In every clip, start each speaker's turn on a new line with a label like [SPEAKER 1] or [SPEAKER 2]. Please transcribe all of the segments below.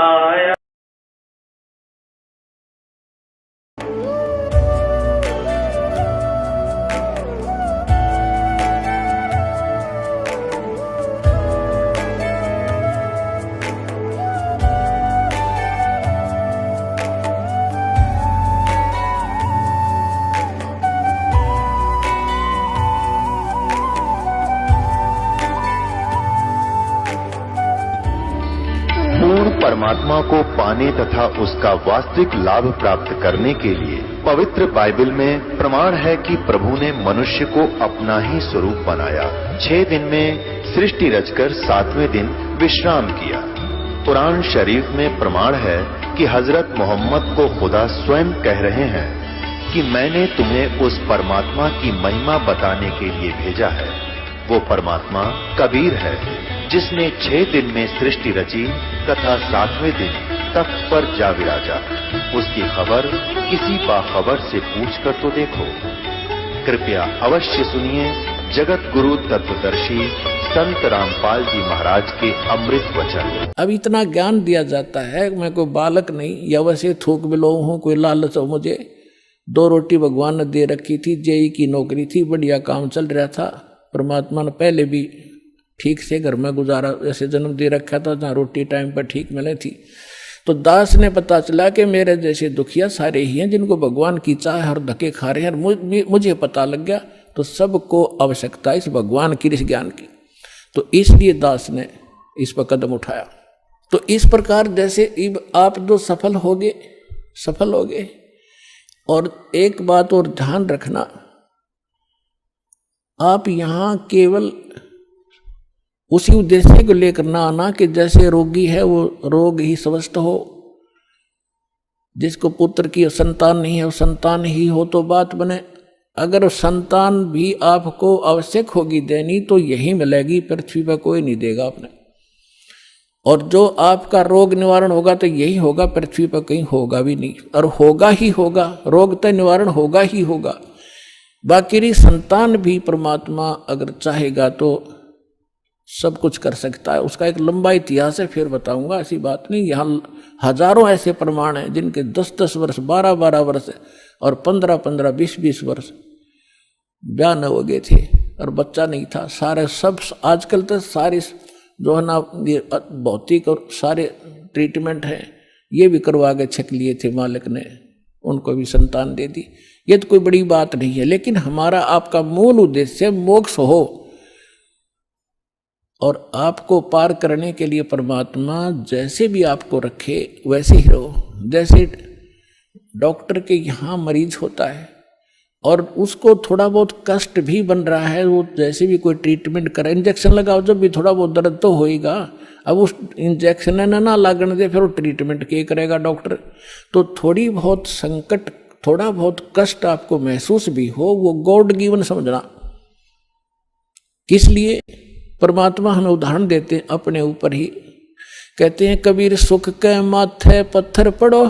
[SPEAKER 1] आया।
[SPEAKER 2] परमात्मा को पाने तथा उसका वास्तविक लाभ प्राप्त करने के लिए पवित्र बाइबल में प्रमाण है कि प्रभु ने मनुष्य को अपना ही स्वरूप बनाया। 6 दिन में सृष्टि रचकर 7वें दिन विश्राम किया। कुरान शरीफ में प्रमाण है कि हजरत मोहम्मद को खुदा स्वयं कह रहे हैं कि मैंने तुम्हें उस परमात्मा की महिमा बताने के लिए भेजा है। वो परमात्मा कबीर है जिसने 6 दिन में सृष्टि रची तथा 7वें दिन तख्त पर जा विराजा। उसकी खबर किसी बाखबर से पूछकर तो देखो। कृपया अवश्य सुनिए जगत गुरु तत्वदर्शी संत रामपाल जी महाराज के अमृत वचन।
[SPEAKER 3] अब इतना ज्ञान दिया जाता है, मैं कोई बालक नहीं या वैसे थूक बिलो हूं, कोई लालच हो मुझे। 2 रोटी भगवान ने दे रखी थी, जेई की नौकरी थी, बढ़िया काम चल रहा था। परमात्मा ने पहले भी ठीक से घर में गुजारा ऐसे जन्म दे रखा था जहाँ रोटी टाइम पर ठीक मिले थी। तो दास ने पता चला कि मेरे जैसे दुखिया सारे ही हैं जिनको भगवान की चाह और धक्के खा रहे हैं। मुझे पता लग गया तो सबको आवश्यकता इस भगवान की, इस ज्ञान की। तो इसलिए दास ने इस पर कदम उठाया। तो इस प्रकार जैसे आप जो सफल होगे। और एक बात और ध्यान रखना, आप यहां केवल उसी उद्देश्य को लेकर ना आना कि जैसे रोगी है वो रोग ही स्वस्थ हो, जिसको पुत्र की संतान नहीं है वो संतान ही हो तो बात बने। अगर संतान भी आपको आवश्यक होगी देनी तो यही मिलेगी, पृथ्वी पर कोई नहीं देगा आपने। और जो आपका रोग निवारण होगा तो यही होगा, पृथ्वी पर कहीं होगा भी नहीं। और होगा ही होगा, रोग तो निवारण होगा ही होगा। बाकी संतान भी परमात्मा अगर चाहेगा तो सब कुछ कर सकता है। उसका एक लंबा इतिहास है, फिर बताऊंगा, ऐसी बात नहीं। यहाँ हजारों ऐसे प्रमाण हैं जिनके 10-10 वर्ष, 12-12 वर्ष और 15-15, 20-20 वर्ष ब्याह न हो गए थे और बच्चा नहीं था। सारे सब आजकल तो सारे जो है ना ये भौतिक और सारे ट्रीटमेंट हैं ये भी करवा के छक लिए थे मालिक ने, उनको भी संतान दे दी। ये तो कोई बड़ी बात नहीं है, लेकिन हमारा आपका मूल उद्देश्य मोक्ष हो और आपको पार करने के लिए परमात्मा जैसे भी आपको रखे वैसे ही रहो। जैसे डॉक्टर के यहाँ मरीज होता है और उसको थोड़ा बहुत कष्ट भी बन रहा है, वो जैसे भी कोई ट्रीटमेंट करे, इंजेक्शन लगाओ जब भी थोड़ा बहुत दर्द तो होएगा। अब उस इंजेक्शन ना लागने दे फिर वो ट्रीटमेंट क्या करेगा डॉक्टर। तो थोड़ी बहुत संकट, थोड़ा बहुत कष्ट आपको महसूस भी हो, वो गॉड गिवन समझना। किस लिए परमात्मा हमें उदाहरण देते हैं अपने ऊपर ही। कहते हैं कबीर सुख के माथे पत्थर पड़ो,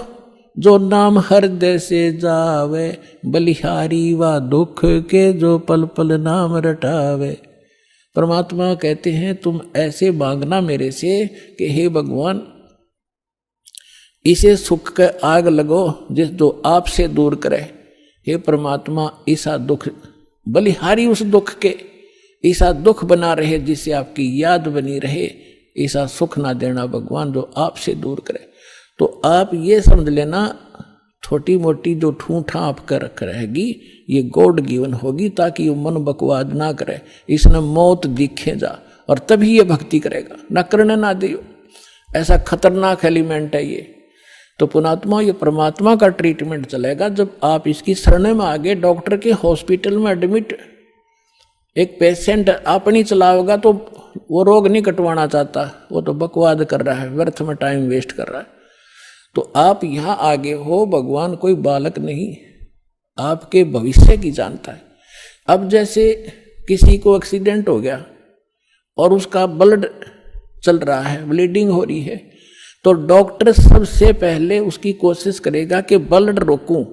[SPEAKER 3] जो नाम हृदय से जावे, बलिहारी व दुख के जो पल पल नाम रटावे। परमात्मा कहते हैं तुम ऐसे मांगना मेरे से कि हे भगवान इसे सुख के आग लगो जिस जो आपसे दूर करे। हे परमात्मा ऐसा दुख, बलिहारी उस दुख के, ऐसा दुख बना रहे जिससे आपकी याद बनी रहे, ऐसा सुख ना देना भगवान जो आपसे दूर करे। तो आप ये समझ लेना छोटी मोटी जो ठूठा आपका रख रहेगी ये गॉड गिवन होगी, ताकि वो मन बकवाद ना करे, इसने मौत दिखे जा और तभी ये भक्ति करेगा, ना करने ना दियो। ऐसा खतरनाक एलिमेंट है ये। तो पुणात्मा ये परमात्मा का ट्रीटमेंट चलेगा जब आप इसकी शरण में आगे। डॉक्टर के हॉस्पिटल में एडमिट एक पेशेंट अपनी चलाओगा तो वो रोग नहीं कटवाना चाहता, वो तो बकवाद कर रहा है, व्यर्थ में टाइम वेस्ट कर रहा है। तो आप यहाँ आगे हो, भगवान कोई बालक नहीं, आपके भविष्य की जानता है। अब जैसे किसी को एक्सीडेंट हो गया और उसका ब्लड चल रहा है, ब्लीडिंग हो रही है, तो डॉक्टर सबसे पहले उसकी कोशिश करेगा कि ब्लड रोकूं,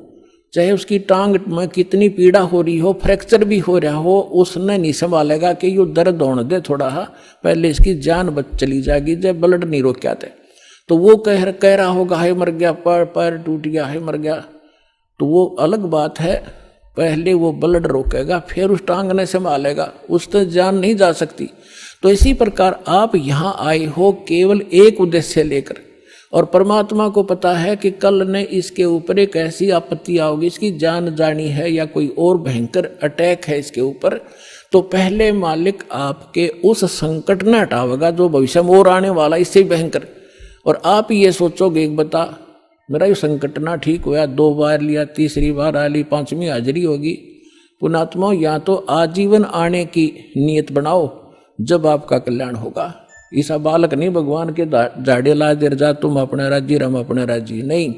[SPEAKER 3] चाहे उसकी टांग में कितनी पीड़ा हो रही हो, फ्रैक्चर भी हो रहा हो, उसने नहीं संभालेगा कि यो दर्द होने दे थोड़ा, पहले इसकी जान बच चली जाएगी जब ब्लड नहीं रोक आते। तो वो कह रहा होगा है मर गया, पैर टूट गया है मर गया, तो वो अलग बात है। पहले वो ब्लड रोकेगा, फिर उस टांग ने संभालेगा, उस तक जान नहीं जा सकती। तो इसी प्रकार आप यहाँ आए हो केवल एक उद्देश्य लेकर, और परमात्मा को पता है कि कल ने इसके ऊपर एक ऐसी आपत्ति आओगी, इसकी जान जानी है या कोई और भयंकर अटैक है इसके ऊपर, तो पहले मालिक आपके उस संकट न हटावेगा जो भविष्य में और आने वाला इससे भयंकर। और आप ये सोचोगे एक बता मेरा ये संकट ना ठीक हुआ, 2 बार लिया, तीसरी बार आ ली, 5वीं हाजिरी होगी। पुणात्मा या तो आजीवन आने की नियत बनाओ जब आपका कल्याण होगा। ईसा बालक नहीं भगवान के झाड़े ला देर जा तुम अपने राज्य हम अपने राज्य, नहीं,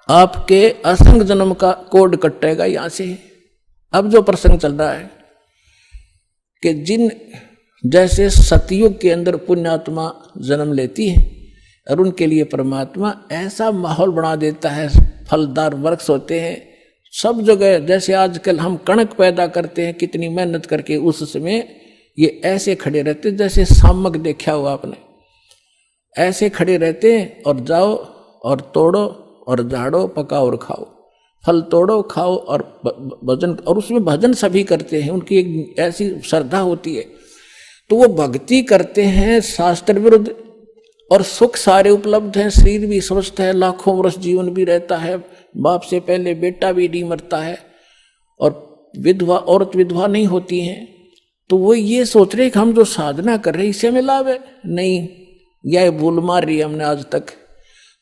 [SPEAKER 3] आपके असंग जन्म का कोड कटेगा यहां से। अब जो प्रसंग चल रहा है कि जिन जैसे सतयुग के अंदर पुण्यात्मा जन्म लेती है और उनके लिए परमात्मा ऐसा माहौल बना देता है, फलदार वृक्ष होते हैं सब जगह। जैसे आजकल हम कणक पैदा करते हैं कितनी मेहनत करके, उस समय ये ऐसे खड़े रहते जैसे सामक देखा हुआ आपने, ऐसे खड़े रहते हैं और जाओ और तोड़ो और झाड़ो, पकाओ और खाओ, फल तोड़ो खाओ और भजन, और उसमें भजन सभी करते हैं, उनकी एक ऐसी श्रद्धा होती है। तो वो भक्ति करते हैं शास्त्र विरुद्ध, और सुख सारे उपलब्ध हैं, शरीर भी स्वस्थ है, लाखों वर्ष जीवन भी रहता है, बाप से पहले बेटा भी नहीं मरता है, और विधवा औरत विधवा नहीं होती हैं। तो वो ये सोच रहे कि हम जो साधना कर रहे हैं इससे हमें लाभ है, नहीं, यह भूल मार रही है हमने आज तक।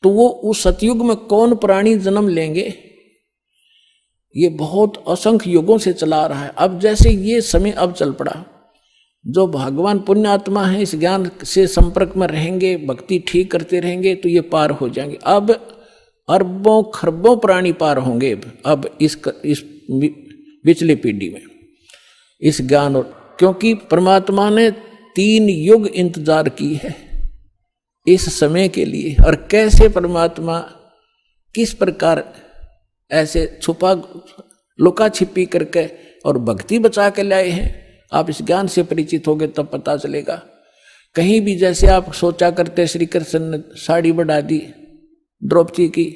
[SPEAKER 3] तो वो उस सतयुग में कौन प्राणी जन्म लेंगे, ये बहुत असंख्य युगों से चला रहा है। अब जैसे ये समय अब चल पड़ा, जो भगवान पुण्यात्मा है इस ज्ञान से संपर्क में रहेंगे, भक्ति ठीक करते रहेंगे तो ये पार हो जाएंगे। अब अरबों खरबों प्राणी पार होंगे अब इस पिछली पीढ़ी में इस ज्ञान, और क्योंकि परमात्मा ने 3 युग इंतजार की है इस समय के लिए। और कैसे परमात्मा किस प्रकार ऐसे छुपा लुका छिपी करके और भक्ति बचा के लाए हैं, आप इस ज्ञान से परिचित होगे तब पता चलेगा। कहीं भी जैसे आप सोचा करते श्री कृष्ण ने साड़ी बढ़ा दी द्रौपदी की,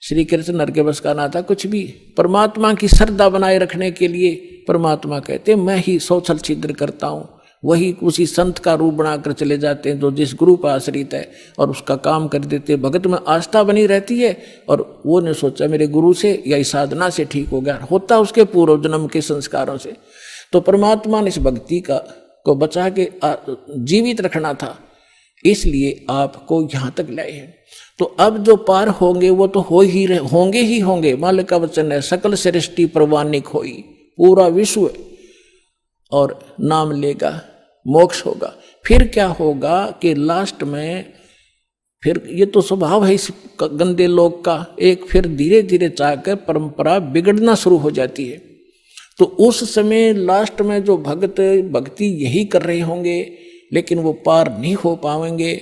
[SPEAKER 3] श्री कृष्ण नर के बस का ना था कुछ भी। परमात्मा की श्रद्धा बनाए रखने के लिए परमात्मा कहते मैं ही 100 छल छिद्र करता हूँ, वही उसी संत का रूप बनाकर चले जाते हैं जो जिस गुरु पर आश्रित है, और उसका काम कर देते। भगत में आस्था बनी रहती है, और वो ने सोचा मेरे गुरु से या इस साधना से ठीक हो गया, होता उसके पूर्व जन्म के संस्कारों से। तो परमात्मा ने इस भक्ति को बचा के जीवित रखना था, इसलिए आपको यहाँ तक लाए हैं। तो अब जो पार होंगे वो तो होंगे ही होंगे। मालिक का वचन है सकल सृष्टि प्रवानिक होई, पूरा विश्व और नाम लेगा, मोक्ष होगा। फिर क्या होगा कि लास्ट में फिर ये तो स्वभाव है इस गंदे लोग का, एक फिर धीरे धीरे चाहकर परंपरा बिगड़ना शुरू हो जाती है। तो उस समय लास्ट में जो भक्त भक्ति यही कर रहे होंगे लेकिन वो पार नहीं हो पाएंगे,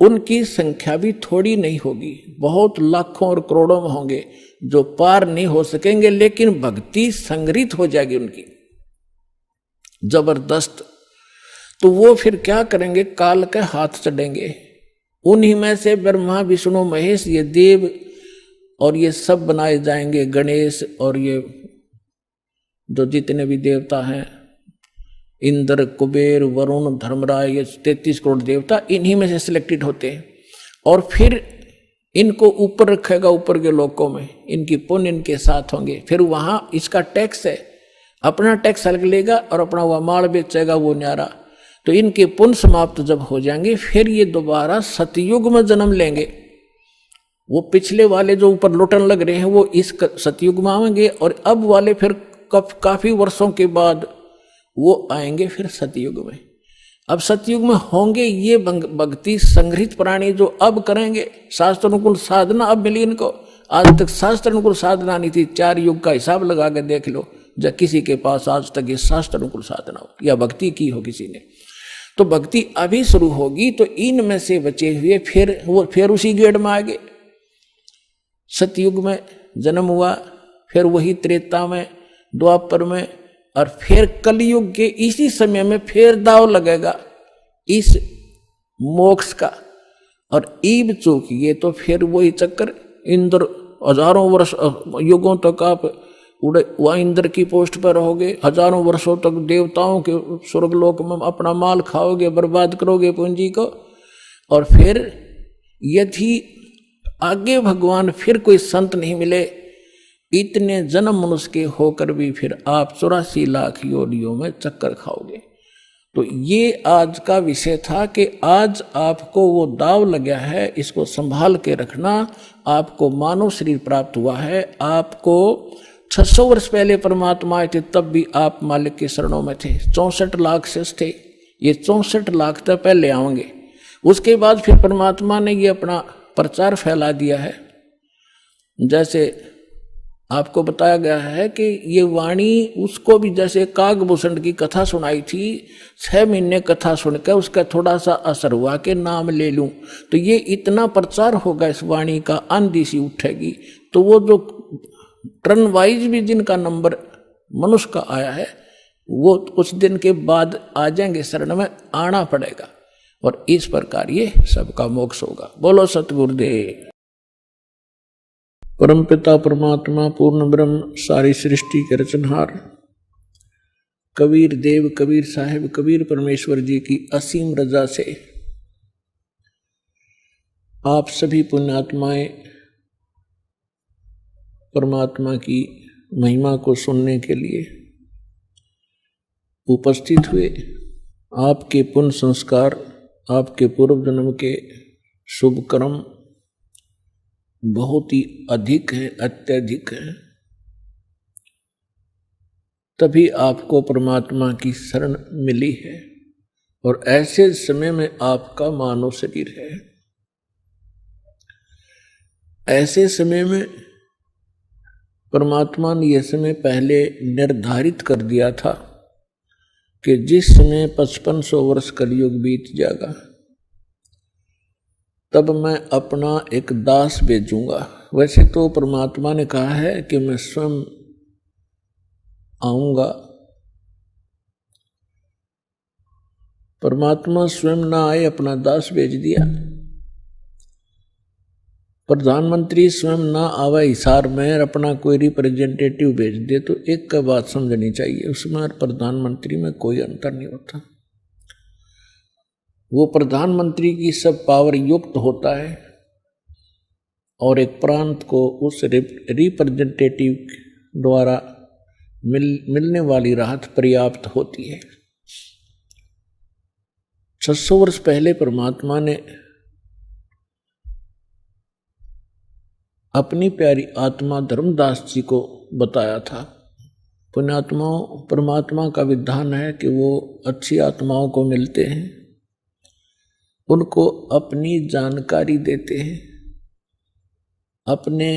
[SPEAKER 3] उनकी संख्या भी थोड़ी नहीं होगी, बहुत लाखों और करोड़ों में होंगे जो पार नहीं हो सकेंगे, लेकिन भक्ति संग्रहित हो जाएगी उनकी जबरदस्त। तो वो फिर क्या करेंगे, काल के हाथ चढ़ेंगे। उन्हीं में से ब्रह्मा विष्णु महेश ये देव और ये सब बनाए जाएंगे, गणेश और ये जो जितने भी देवता हैं, इंद्र कुबेर वरुण धर्मराज, ये 33 करोड़ देवता इन्हीं में से सिलेक्टेड होते हैं। और फिर इनको ऊपर रखेगा, ऊपर के लोकों में इनकी पुण्य इनके साथ होंगे। फिर वहां इसका टैक्स है, अपना टैक्स अलग लेगा और अपना वह माल बेचेगा वो न्यारा। तो इनके पुण्य समाप्त जब हो जाएंगे फिर ये दोबारा सतयुग में जन्म लेंगे। वो पिछले वाले जो ऊपर लुटन लग रहे हैं वो इस सतयुग में आएंगे, और अब वाले फिर काफी वर्षों के बाद वो आएंगे फिर सतयुग में। अब सतयुग में होंगे ये भक्ति संग्रहित प्राणी जो अब करेंगे शास्त्र अनुकूल साधना। अब मिली इनको, आज तक शास्त्र अनुकूल साधना नहीं थी। 4 युग का हिसाब लगा के देख लो जब किसी के पास आज तक ये शास्त्र अनुकूल साधना हो या भक्ति की हो किसी ने। तो भक्ति अभी शुरू होगी तो इनमें से बचे हुए फिर उसी गेड़ में आगे। सतयुग में जन्म हुआ, फिर वही त्रेता में, द्वापर में, और फिर कलयुग के इसी समय में फिर दाव लगेगा इस मोक्ष का। और ईब चूकिए तो फिर वही चक्कर, इंद्र हजारों वर्ष युगों तक आप उड़े वह इंद्र की पोस्ट पर रहोगे, हजारों वर्षों तक देवताओं के स्वर्गलोक में अपना माल खाओगे, बर्बाद करोगे पूंजी को। और फिर यदि आगे भगवान फिर कोई संत नहीं मिले, इतने जन्म मनुष्य के होकर भी फिर आप 84 लाख योनियों में चक्कर खाओगे। तो ये आज का विषय था कि आज आपको वो दाव लगा है, इसको संभाल के रखना। आपको मानव शरीर प्राप्त हुआ है, आपको 600 वर्ष पहले परमात्मा आए थे, तब भी आप मालिक के शरणों में थे। 64 लाख शेष थे, ये 64 लाख तक पहले आएंगे। उसके बाद फिर परमात्मा ने ये अपना प्रचार फैला दिया है। जैसे आपको बताया गया है कि ये वाणी उसको भी, जैसे कागभूषण की कथा सुनाई थी, 6 महीने कथा सुनकर उसका थोड़ा सा असर हुआ कि नाम ले लूं, तो ये इतना प्रचार होगा इस वाणी का, आंधी सी उठेगी। तो वो जो टर्न वाइज भी जिनका नंबर मनुष्य का आया है, वो कुछ दिन के बाद आ जाएंगे, शरण में आना पड़ेगा, और इस प्रकार ये सबका मोक्ष होगा। बोलो सतगुरुदेव। परमपिता परमात्मा पूर्ण ब्रह्म सारी सृष्टि के रचनहार कबीर देव कबीर साहिब कबीर परमेश्वर जी की असीम रजा से आप सभी पुण्यात्माएं परमात्मा की महिमा को सुनने के लिए उपस्थित हुए। आपके पुण्य संस्कार, आपके पूर्व जन्म के शुभ कर्म बहुत ही अधिक है, अत्यधिक है, तभी आपको परमात्मा की शरण मिली है। और ऐसे समय में आपका मानव शरीर है। ऐसे समय में परमात्मा ने यह समय पहले निर्धारित कर दिया था कि जिस समय 5500 वर्ष कलयुग बीत जाएगा, तब मैं अपना एक दास भेजूंगा। वैसे तो परमात्मा ने कहा है कि मैं स्वयं आऊंगा। परमात्मा स्वयं ना आए, अपना दास भेज दिया। प्रधानमंत्री स्वयं ना आवे हिसार में, अपना कोई रिप्रेजेंटेटिव भेज दे, तो एक का बात समझनी चाहिए, उसमें और प्रधानमंत्री में कोई अंतर नहीं होता। वो प्रधानमंत्री की सब पावर युक्त होता है और एक प्रांत को उस रिप्रेजेंटेटिव द्वारा मिलने वाली राहत पर्याप्त होती है। 600 वर्ष पहले परमात्मा ने अपनी प्यारी आत्मा धर्मदास जी को बताया था। पुण्यात्माओं, परमात्मा का विधान है कि वो अच्छी आत्माओं को मिलते हैं, उनको अपनी जानकारी देते हैं, अपने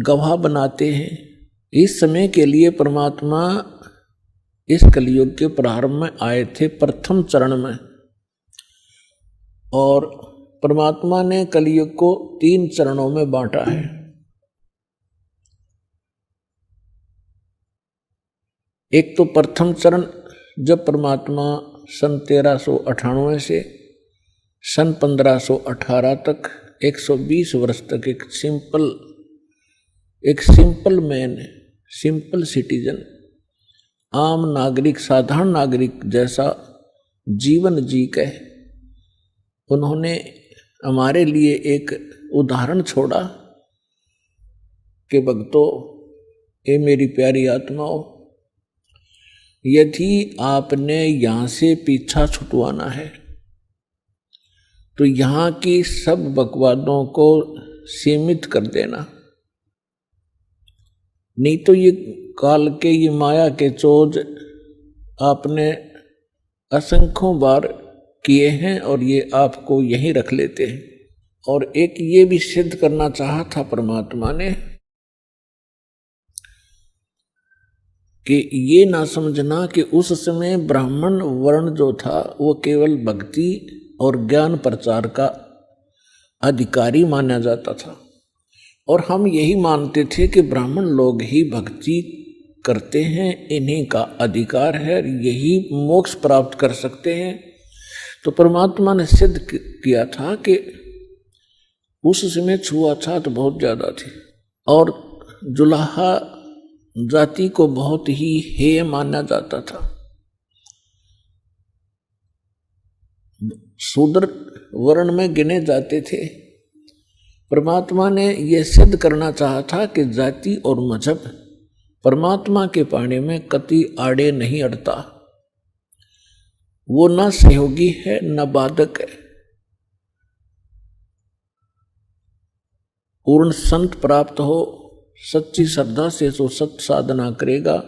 [SPEAKER 3] गवाह बनाते हैं। इस समय के लिए परमात्मा इस कलयुग के प्रारंभ में आए थे, प्रथम चरण में, और परमात्मा ने कलयुग को 3 चरणों में बांटा है। एक तो प्रथम चरण, जब परमात्मा सन 1398 से सन 1518 तक 120 वर्ष तक एक सिंपल मैन, सिंपल सिटीजन, आम नागरिक, साधारण नागरिक जैसा जीवन जी के उन्होंने हमारे लिए एक उदाहरण छोड़ा कि भक्तों, ये मेरी प्यारी आत्माओं, यदि आपने यहाँ से पीछा छुटवाना है तो यहाँ की सब बकवादों को सीमित कर देना, नहीं तो ये काल के, ये माया के चोज आपने असंख्यों बार किए हैं और ये आपको यहीं रख लेते हैं। और एक ये भी सिद्ध करना चाहा था परमात्मा ने कि ये ना समझना कि उस समय ब्राह्मण वर्ण जो था वो केवल भक्ति और ज्ञान प्रचार का अधिकारी माना जाता था, और हम यही मानते थे कि ब्राह्मण लोग ही भक्ति करते हैं, इन्हीं का अधिकार है, यही मोक्ष प्राप्त कर सकते हैं। तो परमात्मा ने सिद्ध किया था कि उस समय छुआछूत बहुत ज्यादा थी और जुलाहा जाति को बहुत ही हेय माना जाता था। शूद्र वर्ण में गिने जाते थे। परमात्मा ने यह सिद्ध करना चाहा था कि जाति और मजहब परमात्मा के पाने में कति आड़े नहीं अड़ता। वो न सहयोगी है न बाधक है। पूर्ण संत प्राप्त हो, सच्ची श्रद्धा से जो सत्य साधना करेगा,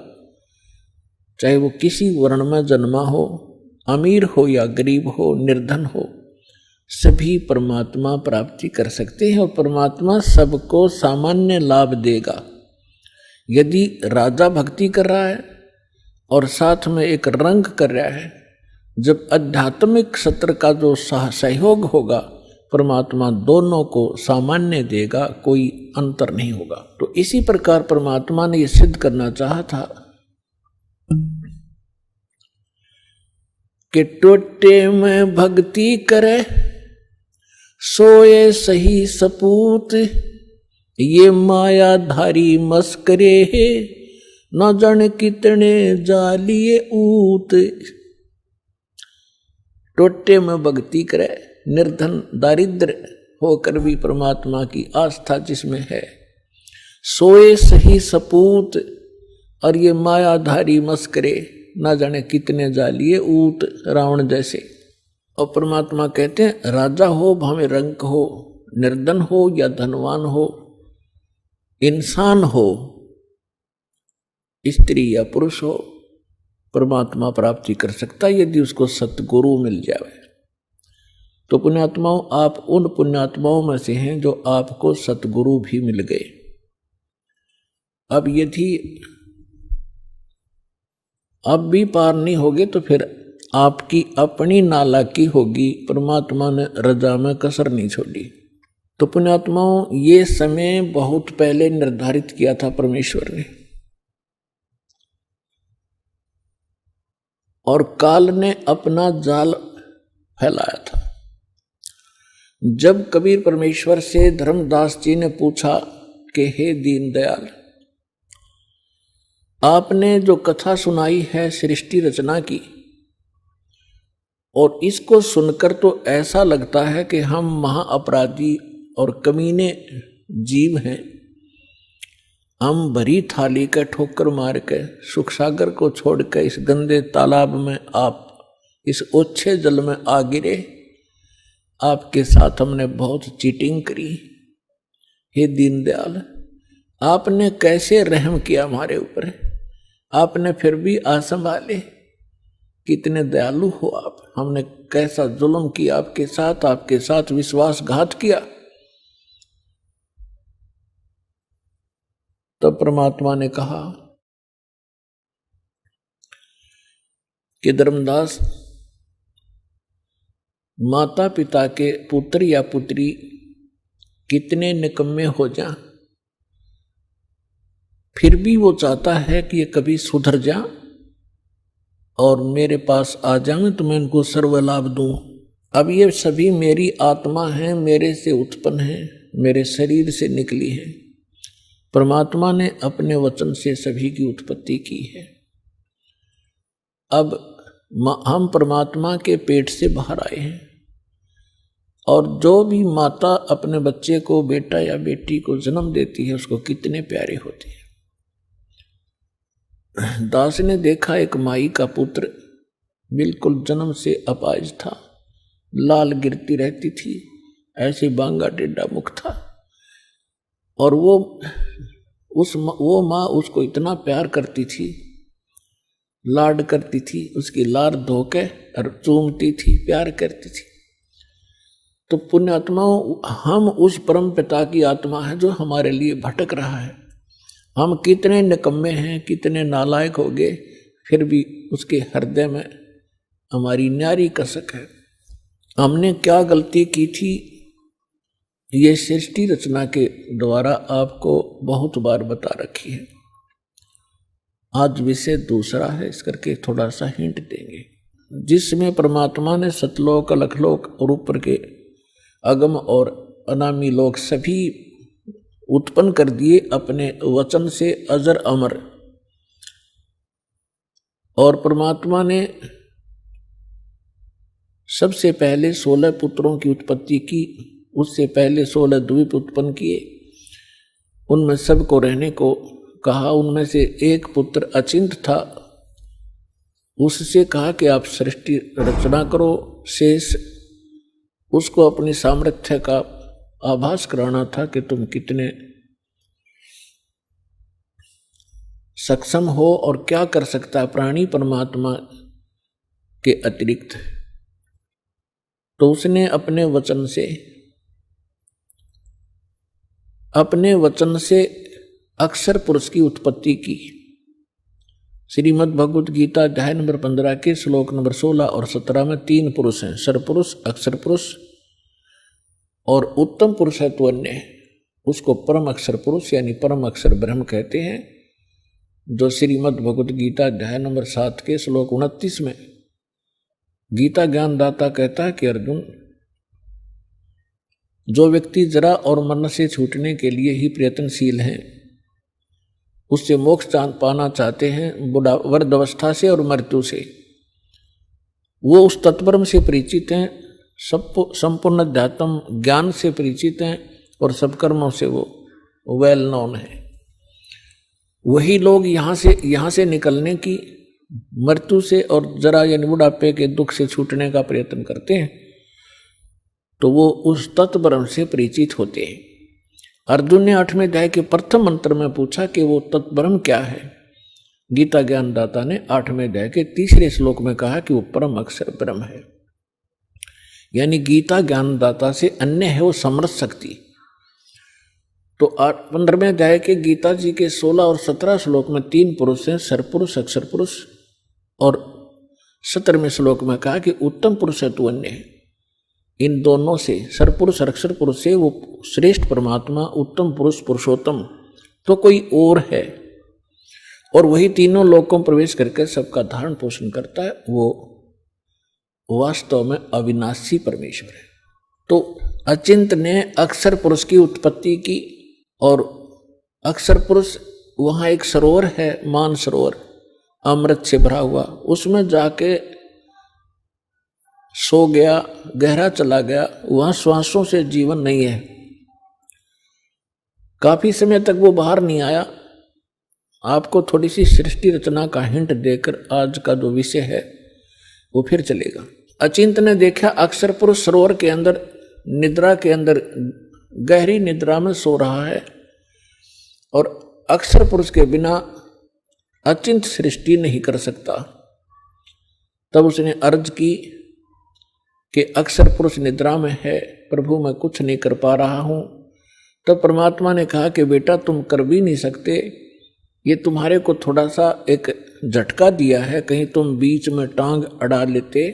[SPEAKER 3] चाहे वो किसी वर्ण में जन्मा हो, अमीर हो या गरीब हो, निर्धन हो, सभी परमात्मा प्राप्ति कर सकते हैं और परमात्मा सबको सामान्य लाभ देगा। यदि राजा भक्ति कर रहा है और साथ में एक रंग कर रहा है, जब आध्यात्मिक सत्र का जो सहयोग होगा, परमात्मा दोनों को सामान्य देगा, कोई अंतर नहीं होगा। तो इसी प्रकार परमात्मा ने यह सिद्ध करना चाहा था कि टोटे में भक्ति करे सोए सही सपूत, ये मायाधारी मस्करे है न जाने कितने जालिए ऊत। टोटे में भक्ति करे, निर्धन दारिद्र होकर भी परमात्मा की आस्था जिसमें है, सोए सही सपूत, और ये मायाधारी मस्करे ना जाने कितने जालिए ऊत, रावण जैसे। और परमात्मा कहते हैं राजा हो भावे रंग हो, निर्धन हो या धनवान हो, इंसान हो, स्त्री या पुरुष हो, परमात्मा प्राप्ति कर सकता है यदि उसको सतगुरु मिल जाए। तो पुण्यात्माओं, आप उन पुण्यात्माओं में से हैं जो आपको सतगुरु भी मिल गए। अब यदि अब भी पार नहीं होगे तो फिर आपकी अपनी नालायकी होगी। परमात्मा ने रजा में कसर नहीं छोड़ी। तो पुण्यात्माओं, ये समय बहुत पहले निर्धारित किया था परमेश्वर ने, और काल ने अपना जाल फैलाया था। जब कबीर परमेश्वर से धर्मदास जी ने पूछा कि हे दीनदयाल, आपने जो कथा सुनाई है सृष्टि रचना की, और इसको सुनकर तो ऐसा लगता है कि हम महाअपराधी और कमीने जीव हैं। हम भरी थाली का ठोकर मार के सुख सागर को छोड़कर इस गंदे तालाब में आप इस ओछे जल में आ गिरे। आपके साथ हमने बहुत चीटिंग करी। हे दीनदयाल, आपने कैसे रहम किया हमारे ऊपर, आपने फिर भी आ संभाले। कितने दयालु हो आप। हमने कैसा जुल्म किया आपके साथ विश्वासघात किया। तब परमात्मा ने कहा कि धर्मदास, माता पिता के पुत्र या पुत्री कितने निकम्मे हो जा, फिर भी वो चाहता है कि ये कभी सुधर जा और मेरे पास आ जाए तो मैं इनको सर्व लाभ दूं। अब ये सभी मेरी आत्मा है, मेरे से उत्पन्न है, मेरे शरीर से निकली है। परमात्मा ने अपने वचन से सभी की उत्पत्ति की है। अब हम परमात्मा के पेट से बाहर आए हैं, और जो भी माता अपने बच्चे को, बेटा या बेटी को जन्म देती है, उसको कितने प्यारे होते हैं। दास ने देखा एक माई का पुत्र बिल्कुल जन्म से अपाहिज था, लाल गिरती रहती थी, ऐसे बांगा टेढ़ा मुख था, और वो माँ उसको इतना प्यार करती थी, लाड करती थी, उसकी लार धो के और चूमती थी, प्यार करती थी। तो पुण्यात्माओं, हम उस परम पिता की आत्मा है जो हमारे लिए भटक रहा है। हम कितने निकम्मे हैं, कितने नालायक हो गए, फिर भी उसके हृदय में हमारी न्यारी कसक है। हमने क्या गलती की थी, ये सृष्टि रचना के द्वारा आपको बहुत बार बता रखी है। आज विषय दूसरा है, इस करके थोड़ा सा हिंट देंगे, जिसमें परमात्मा ने सतलोक, अलखलोक और ऊपर के अगम और अनामी लोग सभी उत्पन्न कर दिए अपने वचन से अजर अमर। और परमात्मा ने सबसे पहले 16 पुत्रों की उत्पत्ति की, उससे पहले 16 द्वीप उत्पन्न किए, उनमें सबको रहने को कहा। उनमें से एक पुत्र अचिंत था, उससे कहा कि आप सृष्टि रचना करो। शेष उसको अपनी सामर्थ्य का आभास कराना था कि तुम कितने सक्षम हो और क्या कर सकता है प्राणी परमात्मा के अतिरिक्त। तो उसने अपने वचन से अक्षर पुरुष की उत्पत्ति की। श्रीमद् भगवत गीता अध्याय नंबर 15 के श्लोक नंबर 16 और 17 में 3 पुरुष हैं, सरपुरुष, अक्षर पुरुष और उत्तम पुरुष है तो अन्य। उसको परम अक्षर पुरुष यानी परम अक्षर ब्रह्म कहते हैं, जो श्रीमद् भगवत गीता अध्याय नंबर 7 के श्लोक 29 में गीता ज्ञानदाता कहता है कि अर्जुन, जो व्यक्ति जरा और मरण से छूटने के लिए ही प्रयत्नशील हैं, उससे मोक्ष पाना चाहते हैं वृद्धावस्था से और मृत्यु से, वो उस तत्परम से परिचित हैं, संपूर्ण अध्यात्म ज्ञान से परिचित हैं और सब कर्मों से वो वेल नोन है। वही लोग यहाँ से निकलने की, मृत्यु से और जरा यानी बुढ़ापे के दुख से छूटने का प्रयत्न करते हैं, तो वो उस तत्परम से परिचित होते हैं। अर्जुन ने 8वें अध्याय के प्रथम मंत्र में पूछा कि वो तत्ब्रह्म क्या है। गीता ज्ञानदाता ने 8वें अध्याय के 3रे श्लोक में कहा कि वो परम अक्षर ब्रह्म है। यानी गीता ज्ञानदाता से अन्य है वो समर्थ शक्ति। तो 15वें अध्याय के गीता जी के 16 और 17 श्लोक में 3 पुरुष हैं, सरपुरुष, अक्षर पुरुष, और 17वें श्लोक में कहा कि उत्तम पुरुष है तो अन्य है। इन दोनों से, सरपुरुष और अक्षर पुरुष से वो श्रेष्ठ परमात्मा, उत्तम पुरुष, पुरुषोत्तम तो कोई और है, और वही तीनों लोकों में प्रवेश करके सबका धारण पोषण करता है। वो वास्तव में अविनाशी परमेश्वर है। तो अचिंत ने अक्षर पुरुष की उत्पत्ति की, और अक्षर पुरुष वहाँ एक सरोवर है, मान सरोवर, अमृत से भरा हुआ, उसमें जाके सो गया, गहरा चला गया। वहां श्वासों से जीवन नहीं है। काफी समय तक वो बाहर नहीं आया। आपको थोड़ी सी सृष्टि रचना का हिंट देकर आज का जो विषय है वो फिर चलेगा। अचिंत ने देखा अक्षर पुरुष सरोवर के अंदर, निद्रा के अंदर, गहरी निद्रा में सो रहा है, और अक्षर पुरुष के बिना अचिंत सृष्टि नहीं कर सकता। तब उसने अर्ज की कि अक्षर पुरुष निद्रा में है, प्रभु मैं कुछ नहीं कर पा रहा हूं। तब परमात्मा ने कहा कि बेटा तुम कर भी नहीं सकते, ये तुम्हारे को थोड़ा सा एक झटका दिया है, कहीं तुम बीच में टांग अड़ा लेते।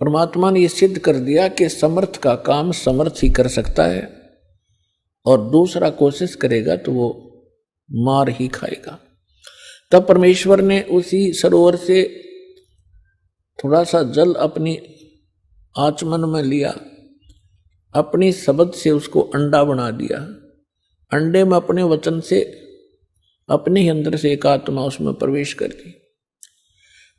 [SPEAKER 3] परमात्मा ने ये सिद्ध कर दिया कि समर्थ का काम समर्थ ही कर सकता है, और दूसरा कोशिश करेगा तो वो मार ही खाएगा। तब परमेश्वर ने उसी सरोवर से थोड़ा सा जल अपनी आचमन में लिया, अपनी शब्द से उसको अंडा बना दिया। अंडे में अपने वचन से, अपने ही अंदर से एक आत्मा उसमें प्रवेश कर दी।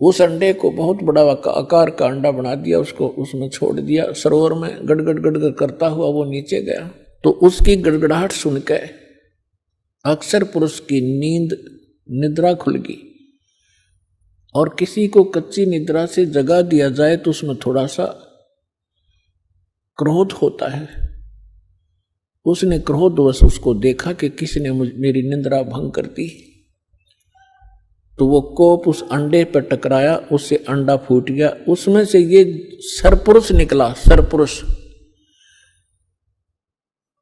[SPEAKER 3] उस अंडे को बहुत बड़ा आकार का अंडा बना दिया, उसको उसमें छोड़ दिया। सरोवर में गड़गड़ गड़गड़ करता हुआ वो नीचे गया। तो उसकी गड़गड़ाहट सुनकर अक्षर पुरुष की निद्रा खुल गई। और किसी को कच्ची निद्रा से जगा दिया जाए तो उसमें थोड़ा सा क्रोध होता है। उसने क्रोधवश उसको देखा कि किसी ने मेरी निद्रा भंग कर दी, तो वो कोप उस अंडे पर टकराया, उससे अंडा फूट गया, उसमें से ये सरपुरुष निकला। सरपुरुष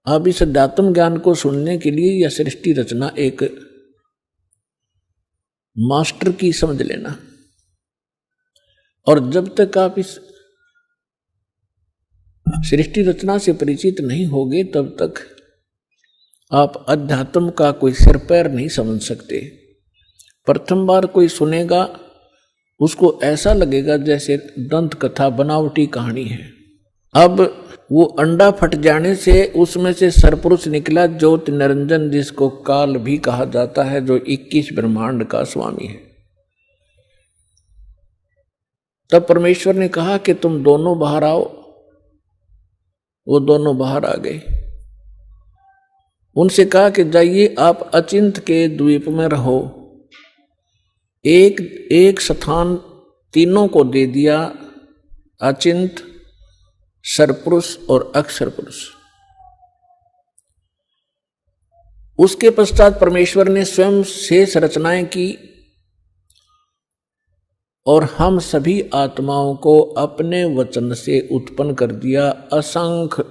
[SPEAKER 3] अब इस अध्यात्म ज्ञान को सुनने के लिए यह सृष्टि रचना एक मास्टर की समझ लेना। और जब तक आप इस सृष्टि रचना से परिचित नहीं होगे तब तक आप अध्यात्म का कोई सिर पैर नहीं समझ सकते। प्रथम बार कोई सुनेगा उसको ऐसा लगेगा जैसे दंत कथा बनावटी कहानी है। अब वो अंडा फट जाने से उसमें से सरपुरुष निकला ज्योति निरंजन, जिसको काल भी कहा जाता है, जो 21 ब्रह्मांड का स्वामी है। तब परमेश्वर ने कहा कि तुम दोनों बाहर आओ। वो दोनों बाहर आ गए। उनसे कहा कि जाइए आप अचिंत के द्वीप में रहो। एक एक स्थान तीनों को दे दिया, अचिंत, सरपुरुष और अक्षर पुरुष। उसके पश्चात परमेश्वर ने स्वयं शेष रचनाएं की और हम सभी आत्माओं को अपने वचन से उत्पन्न कर दिया। असंख्य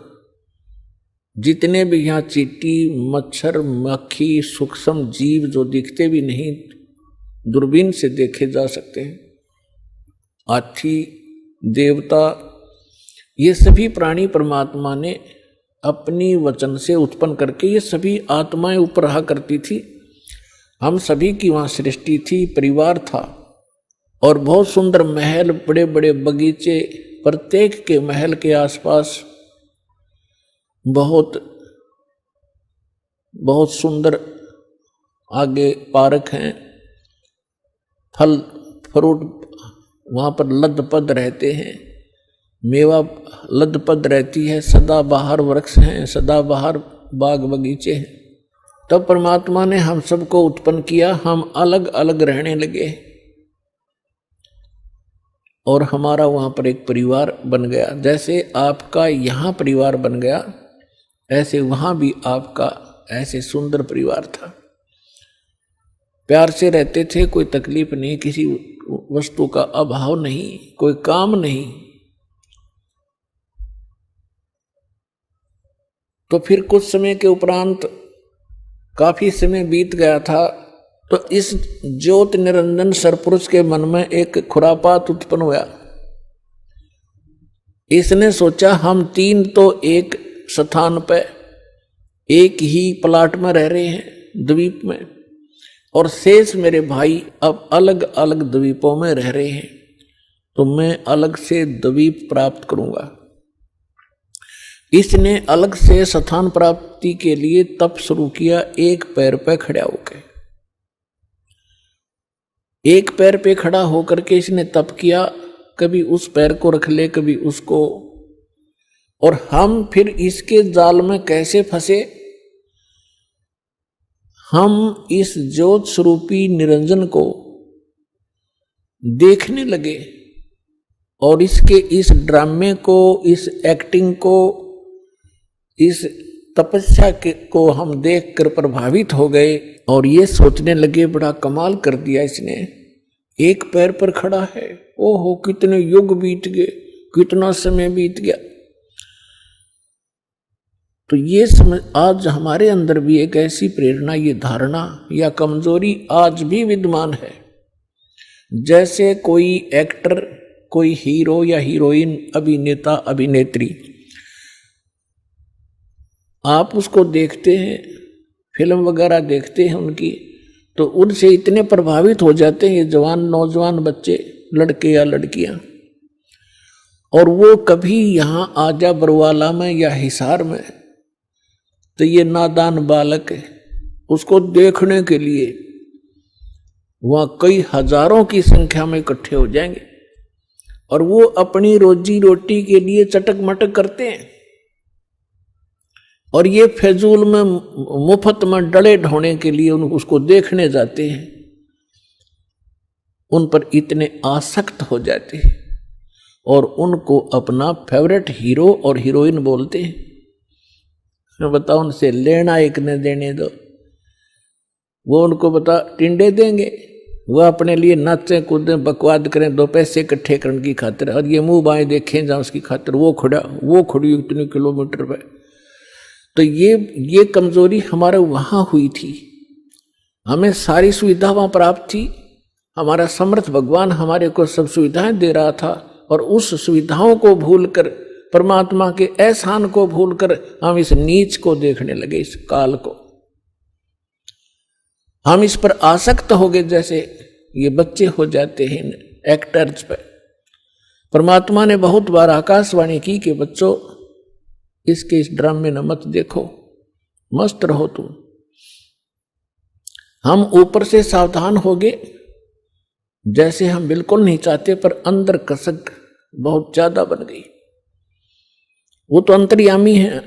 [SPEAKER 3] जितने भी यहाँ चींटी, मच्छर, मक्खी, सूक्ष्म जीव जो दिखते भी नहीं, दूरबीन से देखे जा सकते हैं, हाथी, देवता, ये सभी प्राणी परमात्मा ने अपनी वचन से उत्पन्न करके, ये सभी आत्माएं ऊपर रहा करती थी। हम सभी की वहाँ सृष्टि थी, परिवार था और बहुत सुंदर महल, बड़े बड़े बगीचे, प्रत्येक के महल के आसपास बहुत बहुत सुंदर आगे पार्क हैं, फल फ्रूट वहाँ पर लदपद रहते हैं, मेवा लदपद रहती है, सदाबहार वृक्ष हैं, सदाबहार बाग बगीचे हैं। तब परमात्मा ने हम सबको उत्पन्न किया, हम अलग अलग रहने लगे और हमारा वहाँ पर एक परिवार बन गया। जैसे आपका यहाँ परिवार बन गया, ऐसे वहाँ भी आपका ऐसे सुंदर परिवार था। प्यार से रहते थे, कोई तकलीफ नहीं, किसी वस्तु का अभाव नहीं, कोई काम नहीं। तो फिर कुछ समय के उपरांत काफी समय बीत गया था, तो इस ज्योति निरंजन सरपुरुष के मन में एक खुरापात उत्पन्न हुआ। इसने सोचा हम तीन तो एक स्थान पर एक ही प्लाट में रह रहे हैं, द्वीप में, और शेष मेरे भाई अब अलग अलग द्वीपों में रह रहे हैं, तो मैं अलग से द्वीप प्राप्त करूंगा। इसने अलग से स्थान प्राप्ति के लिए तप शुरू किया, एक पैर पे खड़ा होकर। एक पैर पे खड़ा होकर के इसने तप किया, कभी उस पैर को रख ले, कभी उसको, और हम फिर इसके जाल में कैसे फंसे। हम इस ज्योत स्वरूपी निरंजन को देखने लगे और इसके इस ड्रामे को, इस एक्टिंग को, इस तपस्या को हम देखकर प्रभावित हो गए और ये सोचने लगे बड़ा कमाल कर दिया इसने, एक पैर पर खड़ा है, ओहो कितने युग बीत गए, कितना समय बीत गया। तो ये समझ, आज हमारे अंदर भी एक ऐसी प्रेरणा, ये धारणा या कमजोरी आज भी विद्यमान है। जैसे कोई एक्टर, कोई हीरो या हीरोइन, अभिनेता, अभिनेत्री, आप उसको देखते हैं, फिल्म वगैरह देखते हैं उनकी, तो उनसे इतने प्रभावित हो जाते हैं ये जवान नौजवान बच्चे, लड़के या लड़कियां, और वो कभी यहाँ आजा बरवाला में या हिसार में, तो ये नादान बालक है, उसको देखने के लिए वहाँ कई हजारों की संख्या में इकट्ठे हो जाएंगे और वो अपनी रोजी रोटी के लिए चटक मटक करते हैं और ये फजूल में मुफ्त में डले ढोने के लिए उसको देखने जाते हैं, उन पर इतने आसक्त हो जाते हैं और उनको अपना फेवरेट हीरो और हीरोइन बोलते हैं। मैं बताऊं, उनसे लेना एक न देने दो, वो उनको बता टिंडे देंगे, वो अपने लिए नाचें कूदें बकवाद करें 2 पैसे इकट्ठे करने की खातिर, और ये मुंह बाएं देखें जहाँ उसकी खातिर वो खड़ी इतने किलोमीटर पे। तो ये कमजोरी हमारे वहाँ हुई थी। हमें सारी सुविधा वहाँ प्राप्त थी, हमारा समर्थ भगवान हमारे को सब सुविधाएं दे रहा था, और उस सुविधाओं को भूलकर, परमात्मा के एहसान को भूलकर हम इस नीच को देखने लगे, इस काल को। हम इस पर आसक्त हो गए, जैसे ये बच्चे हो जाते हैं एक्टर्स पर। परमात्मा ने बहुत बार आकाशवाणी की कि बच्चों, इसके इस ड्रामे न मत देखो, मस्त रहो तुम। हम ऊपर से सावधान हो गए, जैसे हम बिल्कुल नहीं चाहते, पर अंदर कसक बहुत ज्यादा बन गई। वो तो अंतर्यामी है,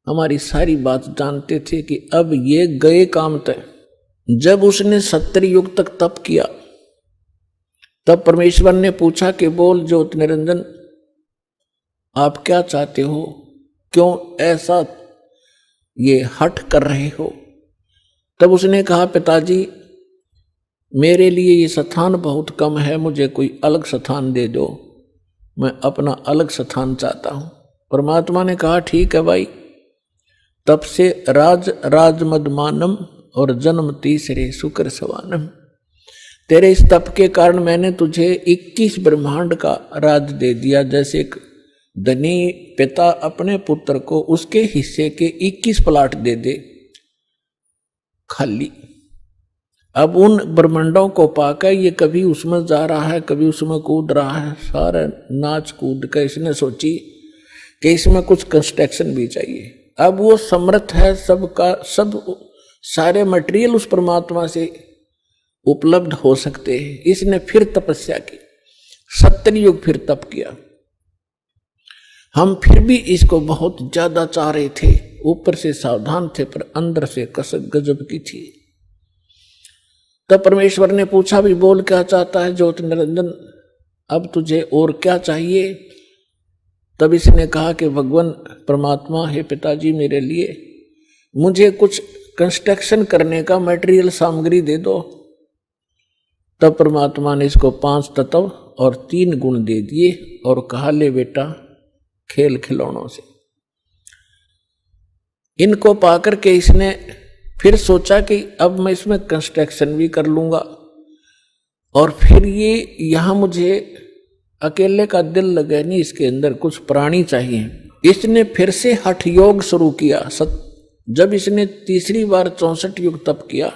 [SPEAKER 3] हमारी सारी बात जानते थे कि अब ये गए काम तय। जब उसने 70 युग तक तप किया, तब परमेश्वर ने पूछा कि बोल ज्योत निरंजन, आप क्या चाहते हो, क्यों ऐसा ये हठ कर रहे हो। तब उसने कहा पिताजी मेरे लिए ये स्थान बहुत कम है, मुझे कोई अलग स्थान दे दो, मैं अपना अलग स्थान चाहता हूं। परमात्मा ने कहा ठीक है भाई, तब से राज मदमानम और जन्म तीसरे शुक्र सवानम। तेरे इस तप के कारण मैंने तुझे 21 ब्रह्मांड का राज दे दिया। जैसे एक धनी पिता अपने पुत्र को उसके हिस्से के 21 प्लाट दे दे खाली। अब उन ब्रह्मांडों को पाकर ये कभी उसमें जा रहा है, कभी उसमें कूद रहा है, सारा नाच कूद कर इसने सोची कि इसमें कुछ कंस्ट्रक्शन भी चाहिए। अब वो समर्थ है, सबका सब सारे मटेरियल उस परमात्मा से उपलब्ध हो सकते हैं। इसने फिर तपस्या की, 70 युग फिर तप किया। हम फिर भी इसको बहुत ज्यादा चाह रहे थे, ऊपर से सावधान थे पर अंदर से कसक गजब की थी। तब परमेश्वर ने पूछा भी बोल क्या चाहता है ज्योत निरंजन, अब तुझे और क्या चाहिए। तब इसने कहा कि भगवान परमात्मा हे पिताजी, मेरे लिए मुझे कुछ कंस्ट्रक्शन करने का मटेरियल सामग्री दे दो। तब परमात्मा ने इसको 5 तत्व और 3 गुण दे दिए और कहा ले बेटा खेल खिलौनों से। इनको पाकर के इसने फिर सोचा कि अब मैं इसमें कंस्ट्रक्शन भी कर लूंगा और फिर ये यहां मुझे अकेले का दिल लगे नहीं, इसके अंदर कुछ प्राणी चाहिए। इसने फिर से हठ योग शुरू किया। जब इसने तीसरी बार 64 युग तप किया,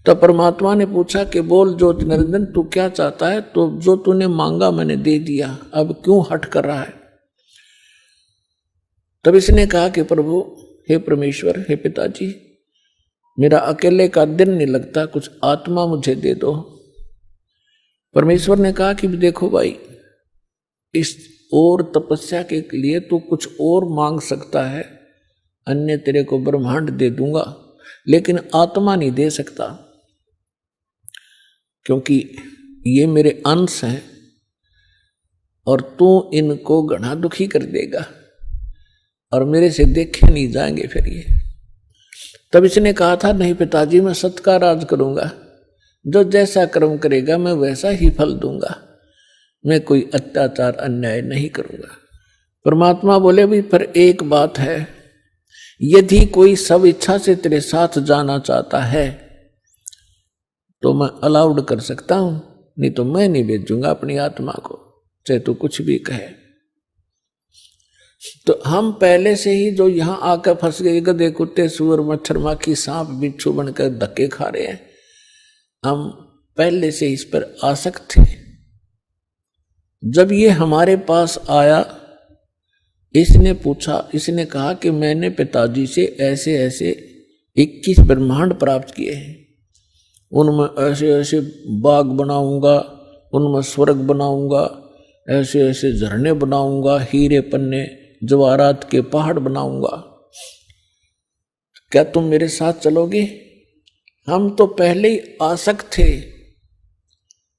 [SPEAKER 3] तब परमात्मा ने पूछा कि बोल ज्योति निरंजन तू क्या चाहता है। तो जो तूने मांगा मैंने दे दिया, अब क्यों हठ कर रहा है। तब इसने कहा कि प्रभु हे परमेश्वर हे पिताजी, मेरा अकेले का दिन नहीं लगता, कुछ आत्मा मुझे दे दो। परमेश्वर ने कहा कि देखो भाई, इस और तपस्या के लिए तू कुछ और मांग सकता है, अन्य तेरे को ब्रह्मांड दे दूंगा, लेकिन आत्मा नहीं दे सकता, क्योंकि ये मेरे अंश हैं और तू इनको घना दुखी कर देगा और मेरे से देखे नहीं जाएंगे फिर ये। तब इसने कहा था नहीं पिताजी, मैं सत्य का राज करूंगा, जो जैसा कर्म करेगा मैं वैसा ही फल दूंगा, मैं कोई अत्याचार अन्याय नहीं करूंगा। परमात्मा बोले भी पर एक बात है, यदि कोई सब इच्छा से तेरे साथ जाना चाहता है तो मैं अलाउड कर सकता हूं, नहीं तो मैं नहीं भेजूंगा अपनी आत्मा को, चाहे तू कुछ भी कहे। तो हम पहले से ही जो यहां आकर फंस गए, गधे कुत्ते सुअर मच्छर माखी सांप बिच्छू बनकर धक्के खा रहे हैं, हम पहले से इस पर आसक्त थे। जब ये हमारे पास आया, इसने पूछा, इसने कहा कि मैंने पिताजी से ऐसे ऐसे 21 ब्रह्मांड प्राप्त किए हैं, उनमें ऐसे ऐसे बाग बनाऊंगा, उनमें स्वर्ग बनाऊंगा, ऐसे ऐसे झरने बनाऊंगा, हीरे पन्ने जवाहरात के पहाड़ बनाऊंगा, क्या तुम मेरे साथ चलोगे। हम तो पहले ही आसक्त थे।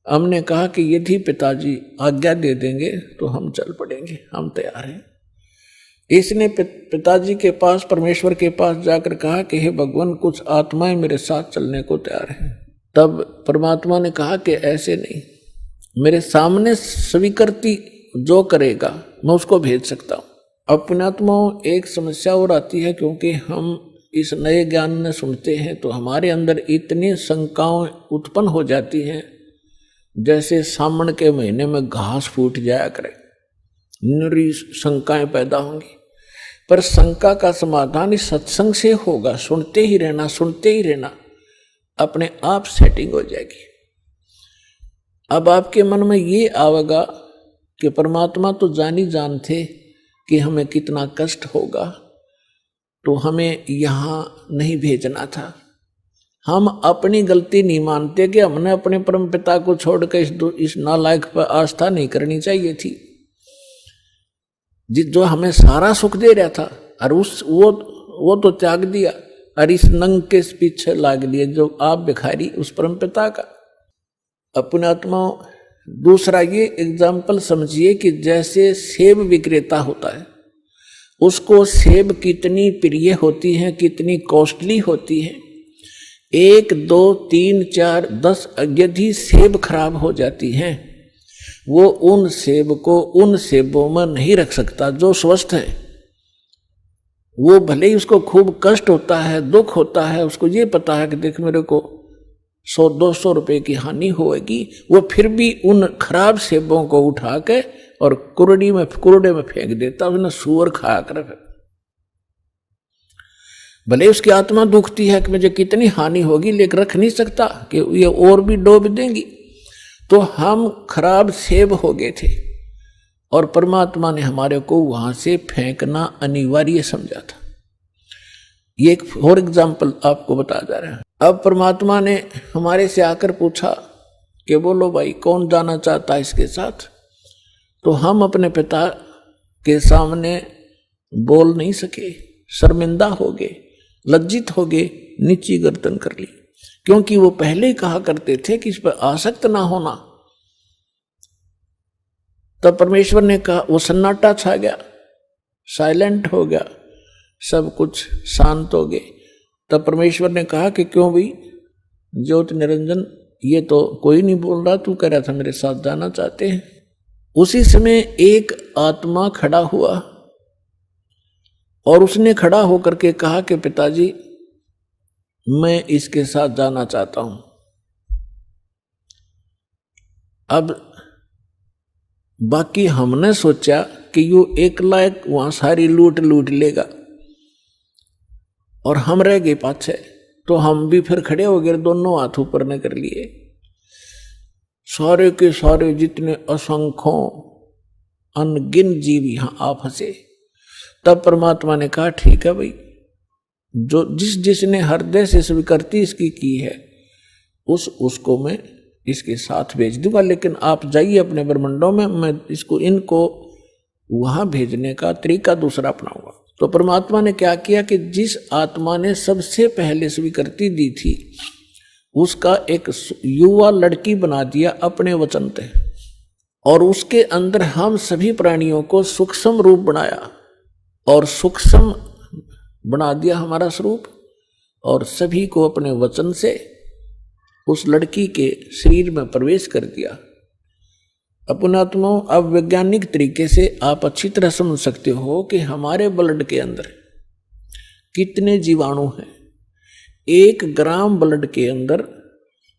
[SPEAKER 3] हमने कहा कि यदि पिताजी आज्ञा दे देंगे तो हम चल पड़ेंगे, हम तैयार हैं। इसने पिताजी के पास, परमेश्वर के पास जाकर कहा कि हे भगवान, कुछ आत्माएं मेरे साथ चलने को तैयार हैं। तब परमात्मा ने कहा कि ऐसे नहीं, मेरे सामने स्वीकृति जो करेगा मैं उसको भेज सकता हूं। अपनात्माओं एक समस्या और आती है, क्योंकि हम इस नए ज्ञान में सुनते हैं तो हमारे अंदर इतनी शंकाएं उत्पन्न हो जाती हैं, जैसे सावन के महीने में घास फूट जाया करे, निरी शंकाएं पैदा होंगी। पर शंका का समाधान इस सत्संग से होगा, सुनते ही रहना, सुनते ही रहना, अपने आप सेटिंग हो जाएगी। अब आपके मन में ये आवेगा कि परमात्मा तो जानी जान थे कि हमें कितना कष्ट होगा, तो हमें यहाँ नहीं भेजना था। हम अपनी गलती नहीं मानते कि हमने अपने परम पिता को छोड़कर इस नालायक पर आस्था नहीं करनी चाहिए थी, जो हमें सारा सुख दे रहा था, और वो तो त्याग दिया और इस नंग के पीछे लाग लिए जो आप भिखारी उस परम पिता का। अपने आत्मा दूसरा ये एग्जाम्पल समझिए कि जैसे सेब विक्रेता होता है, उसको सेब कितनी प्रिय होती है, कितनी कॉस्टली होती है। 1 2 3 4 10 यदि सेब खराब हो जाती हैं, वो उन सेब को उन सेबों में नहीं रख सकता जो स्वस्थ है। वो भले ही उसको खूब कष्ट होता है, दुख होता है, उसको ये पता है कि देख मेरे को 100-200 रुपए की हानि होगी, वो फिर भी उन खराब सेबों को उठा के और कुरडे में फेंक देता, उसने सूअर खा कर। भले उसकी आत्मा दुखती है कि मुझे कितनी हानि होगी, लेकिन रख नहीं सकता कि ये और भी डूब देंगी। तो हम खराब सेब हो गए थे और परमात्मा ने हमारे को वहां से फेंकना अनिवार्य समझा था। ये एक और एग्जाम्पल आपको बता जा रहा है। अब परमात्मा ने हमारे से आकर पूछा कि बोलो भाई कौन जाना चाहता है इसके साथ। तो हम अपने पिता के सामने बोल नहीं सके, शर्मिंदा हो गए, लज्जित हो गए, नीची गर्दन कर ली, क्योंकि वो पहले ही कहा करते थे कि इस पर आसक्त ना होना। तब परमेश्वर ने कहा, वो सन्नाटा छा गया, साइलेंट हो गया, सब कुछ शांत हो गए। तब परमेश्वर ने कहा कि क्यों भाई ज्योति निरंजन, ये तो कोई नहीं बोल रहा, तू कह रहा था मेरे साथ जाना चाहते हैं। उसी समय एक आत्मा खड़ा हुआ और उसने खड़ा होकर के कहा कि पिताजी मैं इसके साथ जाना चाहता हूं। अब बाकी हमने सोचा कि यू एकला एक वहां सारी लूट लेगा और हम रह गए पाछे, तो हम भी फिर खड़े हो गए, दोनों हाथ ऊपर ने कर लिए। सारे के सारे जितने असंख्यों अनगिन जीव यहां आ फंसे। तब परमात्मा ने कहा ठीक है भाई, जो जिसने हृदय से स्वीकृति इसकी की है उसको मैं इसके साथ भेज दूंगा, लेकिन आप जाइए अपने ब्रह्मंडों में, मैं इनको वहां भेजने का तरीका दूसरा अपनाऊंगा। तो परमात्मा ने क्या किया कि जिस आत्मा ने सबसे पहले स्वीकृति दी थी उसका एक युवा लड़की बना दिया अपने वचन से, और उसके अंदर हम सभी प्राणियों को सूक्ष्म रूप बनाया और सूक्ष्म बना दिया हमारा स्वरूप, और सभी को अपने वचन से उस लड़की के शरीर में प्रवेश कर दिया। अपनात्मा, अब वैज्ञानिक तरीके से आप अच्छी तरह समझ सकते हो कि हमारे ब्लड के अंदर कितने जीवाणु हैं। 1 ग्राम ब्लड के अंदर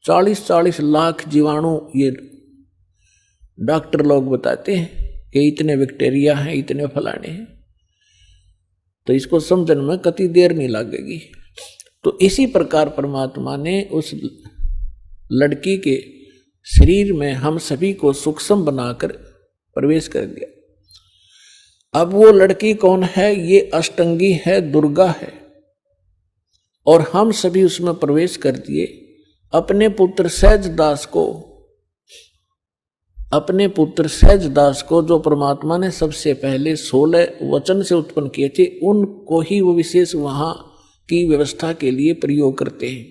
[SPEAKER 3] 40-40 लाख जीवाणु, ये डॉक्टर लोग बताते हैं कि इतने बैक्टीरिया हैं, इतने फलाने हैं। तो इसको समझने में कति देर नहीं लगेगी। तो इसी प्रकार परमात्मा ने उस लड़की के शरीर में हम सभी को सूक्ष्म बनाकर प्रवेश कर दिया। अब वो लड़की कौन है? ये अष्टंगी है, दुर्गा है, और हम सभी उसमें प्रवेश कर दिए। अपने पुत्र सहज दास को जो परमात्मा ने सबसे पहले 16 वचन से उत्पन्न किए थे, उनको ही वो विशेष वहां की व्यवस्था के लिए प्रयोग करते हैं।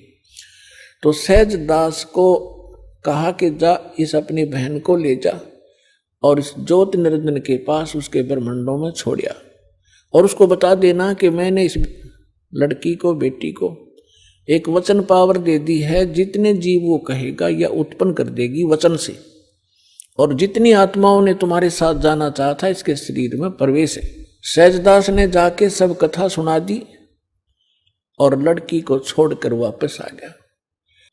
[SPEAKER 3] तो सहज दास को कहा कि जा इस अपनी बहन को ले जा और इस ज्योति निरंजन के पास उसके ब्रह्मंडों में छोड़िया, और उसको बता देना कि मैंने इस लड़की को, बेटी को एक वचन पावर दे दी है, जितने जीव वो कहेगा या उत्पन्न कर देगी वचन से, और जितनी आत्माओं ने तुम्हारे साथ जाना चाहा था इसके शरीर में प्रवेश है। सहजदास ने जाके सब कथा सुना दी और लड़की को छोड़कर वापस आ गया।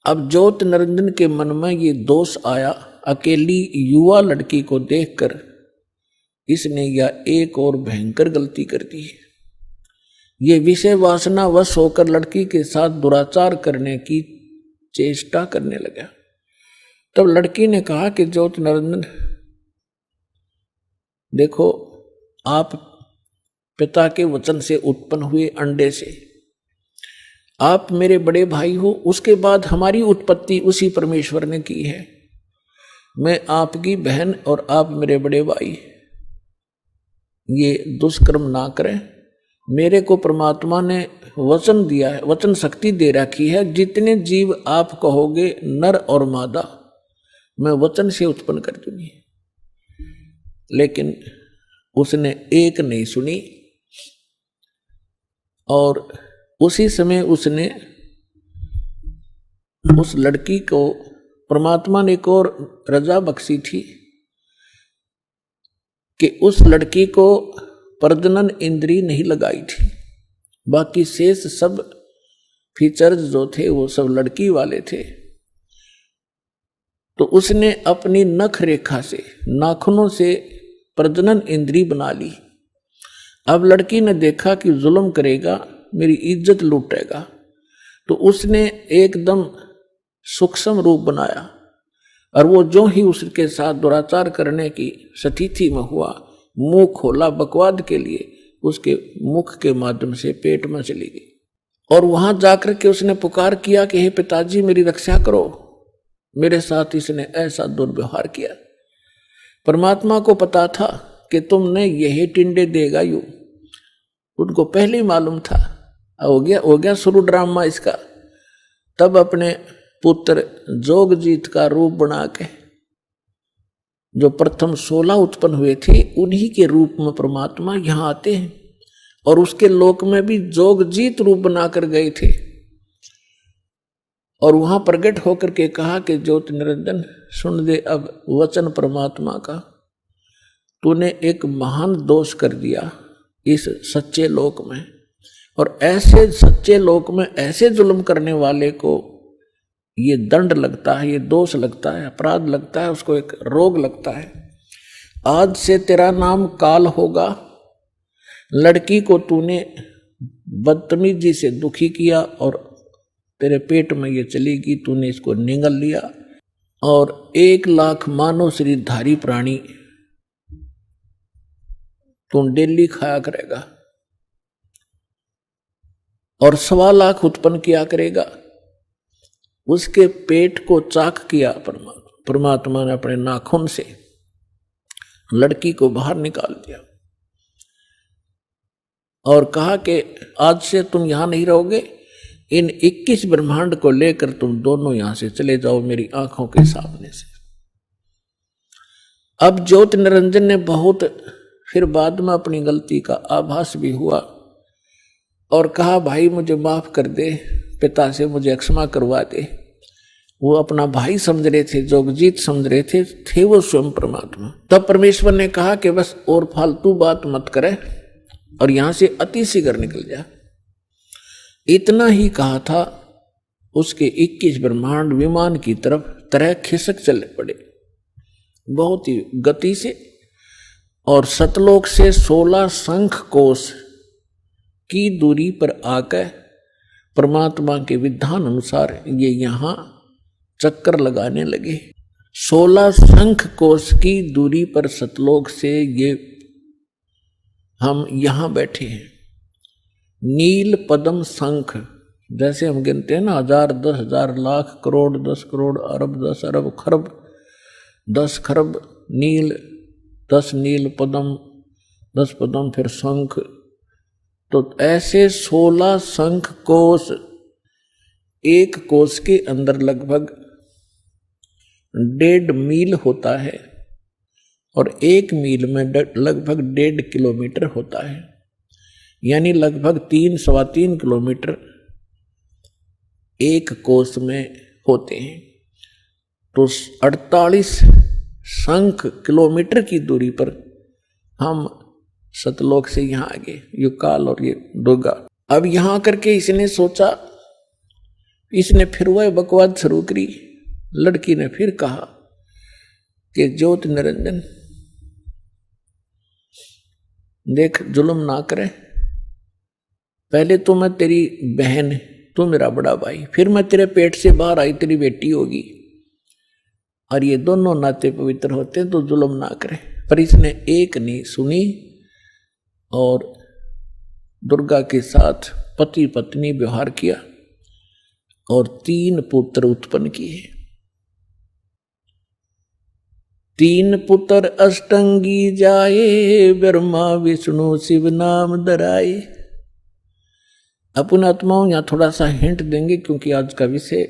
[SPEAKER 3] अब ज्योति निरंजन के मन में ये दोष आया, अकेली युवा लड़की को देखकर इसने यह एक और भयंकर गलती कर दी है। ये विषय वासना वश होकर लड़की के साथ दुराचार करने की चेष्टा करने लगा। तब लड़की ने कहा कि ज्योति निरंजन देखो, आप पिता के वचन से उत्पन्न हुए अंडे से। आप मेरे बड़े भाई हो, उसके बाद हमारी उत्पत्ति उसी परमेश्वर ने की है। मैं आपकी बहन और आप मेरे बड़े भाई, ये दुष्कर्म ना करें। मेरे को परमात्मा ने वचन दिया है, वचन शक्ति दे रखी है। जितने जीव आप कहोगे नर और मादा, मैं वचन से उत्पन्न कर दूंगी। लेकिन उसने एक नहीं सुनी, और उसी समय उसने उस लड़की को, परमात्मा ने एक और रजा बख्शी थी कि उस लड़की को प्रजनन इंद्री नहीं लगाई थी। बाकी शेष सब फीचर्स जो थे वो सब लड़की वाले थे। तो उसने अपनी नख रेखा से, नाखूनों से प्रजनन इंद्री बना ली। अब लड़की ने देखा कि जुल्म करेगा, मेरी इज्जत लूटेगा, तो उसने एकदम सूक्ष्म रूप बनाया, और वो जो ही उसके साथ दुराचार करने की स्थिति में हुआ, मुंह खोला बकवाद के लिए, उसके मुख के माध्यम से पेट में चली गई। और वहां जाकर के उसने पुकार किया कि हे पिताजी मेरी रक्षा करो, मेरे साथ इसने ऐसा दुर्व्यवहार किया। परमात्मा को पता था कि तुमने यही टिंडे देगा यूं, उनको पहले ही मालूम था। हो गया शुरू ड्रामा इसका। तब अपने पुत्र जोगजीत का रूप बना के, जो प्रथम 16 उत्पन्न हुए थे, उन्हीं के रूप में परमात्मा यहाँ आते हैं, और उसके लोक में भी जोगजीत रूप बनाकर गए थे। और वहां प्रकट होकर के कहा कि ज्योति निरंजन सुन दे अब वचन परमात्मा का, तूने एक महान दोष कर दिया इस सच्चे लोक में, और ऐसे सच्चे लोक में ऐसे जुल्म करने वाले को ये दंड लगता है, ये दोष लगता है, अपराध लगता है, उसको एक रोग लगता है। आज से तेरा नाम काल होगा। लड़की को तूने बदतमीजी से दुखी किया और तेरे पेट में ये चलेगी, तूने इसको निगल लिया, और 1 लाख मानव शरीरधारी प्राणी तू डेली खाया करेगा, और 1.25 लाख उत्पन्न किया करेगा। उसके पेट को चाक किया परमात्मा ने अपने नाखून से, लड़की को बाहर निकाल दिया और कहा कि आज से तुम यहां नहीं रहोगे, इन 21 ब्रह्मांड को लेकर तुम दोनों यहां से चले जाओ मेरी आंखों के सामने से। अब ज्योति निरंजन ने बहुत फिर बाद में अपनी गलती का आभास भी हुआ और कहा भाई मुझे माफ कर दे, पिता से मुझे क्षमा करवा दे। वो अपना भाई समझ रहे थे, जोगजीत समझ रहे थे वो स्वयं परमात्मा। तब परमेश्वर ने कहा कि बस और फालतू बात मत करे और यहां से अति शीघ्र निकल जा। इतना ही कहा था, उसके 21 ब्रह्मांड विमान की तरह खिसक चले पड़े बहुत ही गति से, और सतलोक से 16 शंख कोश की दूरी पर आकर परमात्मा के विधान अनुसार ये यहां चक्कर लगाने लगे। 16 शंख कोश की दूरी पर सतलोक से ये हम यहां बैठे हैं। नील पद्म शंख, जैसे हम गिनते हैं ना 1000, 10,000, लाख, करोड़, 10 करोड़, अरब, 10 अरब, खरब, 10 खरब नील, 10 नील पद्म, 10 पद्म, फिर शंख। तो ऐसे 16 शंख कोश, एक कोश के अंदर लगभग 1.5 मील होता है और 1 मील में लगभग 1.5 किलोमीटर होता है, यानी लगभग 3-3.25 किलोमीटर एक कोश में होते हैं। तो 48 शंख किलोमीटर की दूरी पर हम सतलोक से यहां आ गए, ये काल और ये दुर्गा। अब यहां आकर के इसने सोचा, इसने फिर वह बकवाद शुरू करी। लड़की ने फिर कहा कि ज्योति निरंजन देख, जुल्म ना करे, पहले तो मैं तेरी बहन, तू मेरा बड़ा भाई, फिर मैं तेरे पेट से बाहर आई, तेरी बेटी होगी, और ये दोनों नाते पवित्र होते हैं, तो जुल्म ना करे। पर इसने एक नहीं सुनी और दुर्गा के साथ पति पत्नी व्यवहार किया और 3 पुत्र उत्पन्न किए। 3 पुत्र अष्टंगी जाए, ब्रह्मा विष्णु शिव नाम धराए। अपन आत्माओं यहां थोड़ा सा हिंट देंगे, क्योंकि आज का विषय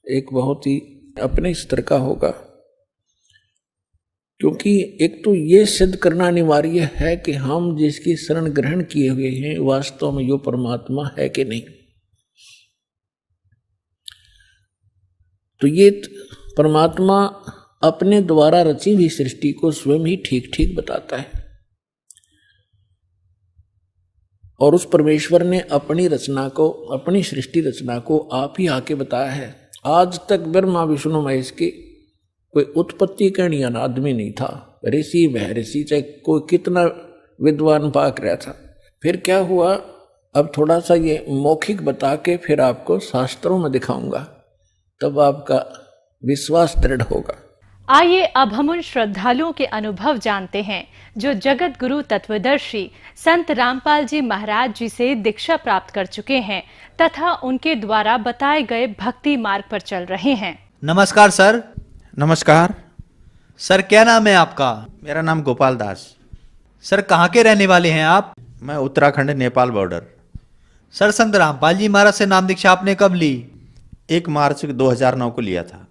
[SPEAKER 3] एक बहुत ही अपने स्तर का होगा। क्योंकि एक तो ये सिद्ध करना अनिवार्य है कि हम जिसकी शरण ग्रहण किए हुए हैं वास्तव में यो परमात्मा है कि नहीं। तो ये परमात्मा अपने द्वारा रची हुई सृष्टि को स्वयं ही ठीक ठीक बताता है, और उस परमेश्वर ने अपनी रचना को, अपनी सृष्टि रचना को आप ही आके बताया है। आज तक ब्रह्मा विष्णु महेश की कोई उत्पत्ति करने वाला आदमी नहीं था। ऋषि वह ऋषि, चाहे कोई कितना विद्वान पाक रहा था। फिर क्या हुआ, अब थोड़ा सा ये मौखिक बता के फिर आपको शास्त्रों में दिखाऊंगा, तब आपका विश्वास दृढ़ होगा।
[SPEAKER 1] आइए अब हम उन श्रद्धालुओं के अनुभव जानते हैं जो जगत गुरु तत्वदर्शी संत रामपाल जी महाराज जी से दीक्षा प्राप्त कर चुके हैं तथा उनके द्वारा बताए गए भक्ति मार्ग पर चल रहे हैं।
[SPEAKER 4] नमस्कार सर।
[SPEAKER 5] नमस्कार
[SPEAKER 4] सर, क्या नाम है आपका?
[SPEAKER 5] मेरा नाम गोपाल दास।
[SPEAKER 4] सर, कहाँ के रहने वाले हैं आप?
[SPEAKER 5] मैं उत्तराखंड नेपाल बॉर्डर।
[SPEAKER 4] सर, संत रामपाल जी महाराज से नाम दीक्षा आपने कब ली?
[SPEAKER 5] 1 मार्च 2009 को लिया था।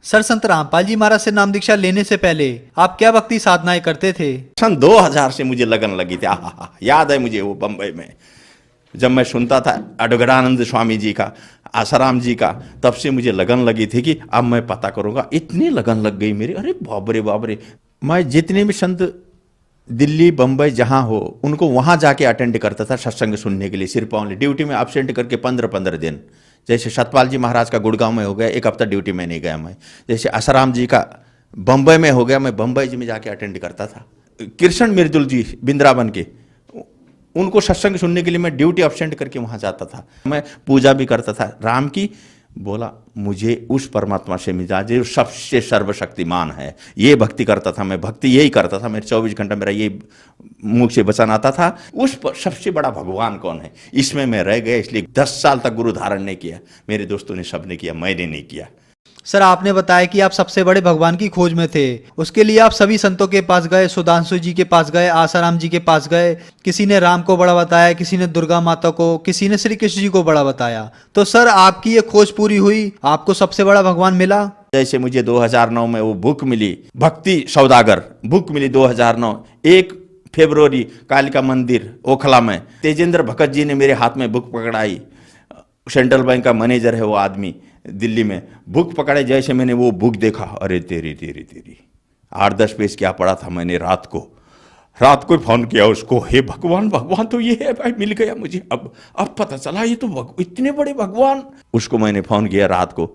[SPEAKER 4] सर, संत रामपाल जी महाराज से नाम दीक्षा लेने से पहले आप क्या भक्ति साधनाएं करते थे?
[SPEAKER 5] सन 2000 से मुझे लगन लगी थी। याद है मुझे वो बम्बई में जब मैं सुनता था अडगड़ानंद स्वामी जी का, आसाराम जी का, तब से मुझे लगन लगी थी कि अब मैं पता करूंगा। इतनी लगन लग गई मेरी, अरे बाबरे बाबरे। मैं जितने भी संत दिल्ली बम्बई जहाँ हो उनको वहाँ जाके अटेंड करता था सत्संग सुनने के लिए, सिर्फ ओनली ड्यूटी में एब्सेंट करके 15-15 दिन। जैसे सतपाल जी महाराज का गुड़गांव में हो गया, 1 हफ्ता ड्यूटी में नहीं गया मैं। जैसे आसाराम जी का बम्बई में हो गया, मैं बम्बई जी में जाके अटेंड करता था। कृष्ण मिर्जुल जी बिंद्रावन के, उनको सत्संग सुनने के लिए मैं ड्यूटी एब्सेंट करके वहाँ जाता था। मैं पूजा भी करता था राम की। बोला मुझे उस परमात्मा से मिला जो सबसे सर्वशक्तिमान है, ये भक्ति करता था मैं। भक्ति यही करता था, मेरे 24 घंटा मेरा ये मुख से वचन आता था। उस सबसे बड़ा भगवान कौन है, इसमें मैं रह गया। इसलिए 10 साल तक गुरु धारण नहीं किया। मेरे दोस्तों ने सबने किया, मैंने नहीं किया।
[SPEAKER 4] सर, आपने बताया कि आप सबसे बड़े भगवान की खोज में थे। उसके लिए आप सभी संतों के पास गए, सुधांशु जी के पास गए, आसाराम जी के पास गए। किसी ने राम को बड़ा बताया, किसी ने दुर्गा माता को, किसी ने श्री कृष्ण जी को बड़ा बताया। तो सर, आपकी ये खोज पूरी हुई, आपको सबसे बड़ा भगवान मिला।
[SPEAKER 5] जैसे मुझे 2009 में वो बुक मिली, भक्ति सौदागर बुक मिली 2009, 1 फरवरी, कालिका मंदिर ओखला में तेजेंद्र भगत जी ने मेरे हाथ में बुक पकड़ाई। सेंट्रल बैंक का मैनेजर है वो आदमी, दिल्ली में। बुक पकड़े, जैसे मैंने वो बुक देखा, अरे तेरी 8-10 पेज क्या पढ़ा था मैंने। रात को फोन किया उसको, हे भगवान, भगवान तो ये है भाई, मिल गया मुझे। अब पता चला ये तो इतने बड़े भगवान। उसको मैंने फोन किया रात को,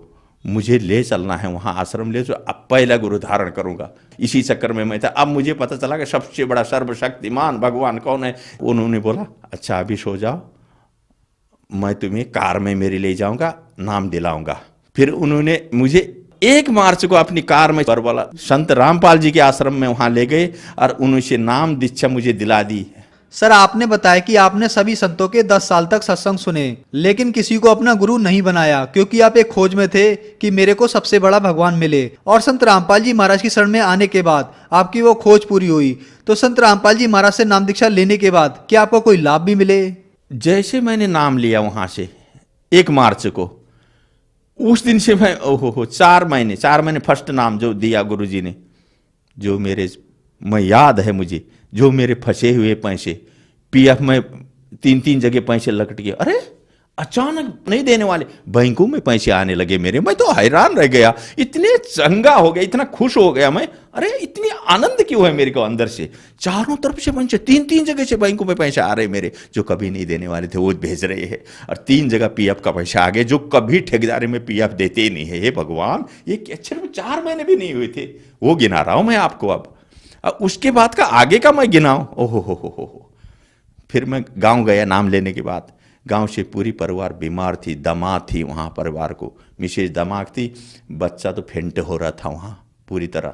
[SPEAKER 5] मुझे ले चलना है वहाँ आश्रम ले, तो अब पहला गुरु धारण करूंगा। इसी चक्कर में मैं था। अब मुझे पता चला कि सबसे बड़ा सर्वशक्तिमान भगवान कौन है। उन्होंने बोला अच्छा अभी सो जाओ, मैं तुम्हें कार में मेरे ले जाऊंगा, नाम दिलाऊंगा। फिर उन्होंने मुझे 1 मार्च को अपनी कार में बोला, संत रामपाल जी के आश्रम में वहां ले गए और उनसे नाम दीक्षा मुझे दिला दी।
[SPEAKER 4] सर, आपने बताया कि आपने सभी संतों के 10 साल तक सत्संग सुने, लेकिन किसी को अपना गुरु नहीं बनाया, क्योंकि आप एक खोज में थे कि मेरे को सबसे बड़ा भगवान मिले। और संत रामपाल जी महाराज की शरण में आने के बाद आपकी वो खोज पूरी हुई। तो संत रामपाल जी महाराज से नाम दीक्षा लेने के बाद क्या आपको कोई लाभ भी मिले?
[SPEAKER 5] जैसे मैंने नाम लिया वहां से 1 मार्च को, उस दिन से मैं 4 महीने फर्स्ट नाम जो दिया गुरुजी ने, जो मेरे मैं याद है मुझे, जो मेरे फंसे हुए पैसे पीएफ में 3 जगह पैसे लटक गए। अरे अचानक नहीं देने वाले, बैंकों में पैसे आने लगे मेरे। मैं तो हैरान रह गया, इतने चंगा हो गया, इतना खुश हो गया मैं। अरे इतनी आनंद क्यों है मेरे को अंदर से। चारों तरफ से पैसे 3 जगह से बैंकों में पैसे आ रहे मेरे, जो कभी नहीं देने वाले थे वो भेज रहे हैं। और 3 जगह पीएफ का पैसा आ गया, जो कभी ठेकेदारी में पीएफ देते ही नहीं है। हे भगवान, ये अक्षर में 4 महीने भी नहीं हुए थे, वो गिना रहा हूं मैं आपको। अब उसके बाद का आगे का मैं गिनाऊं, ओहो। फिर मैं गाँव गया नाम लेने के बाद। गांव से पूरी परिवार बीमार थी, दमा थी वहाँ परिवार को, मिसेज दमाग थी, बच्चा तो फेंट हो रहा था वहाँ, पूरी तरह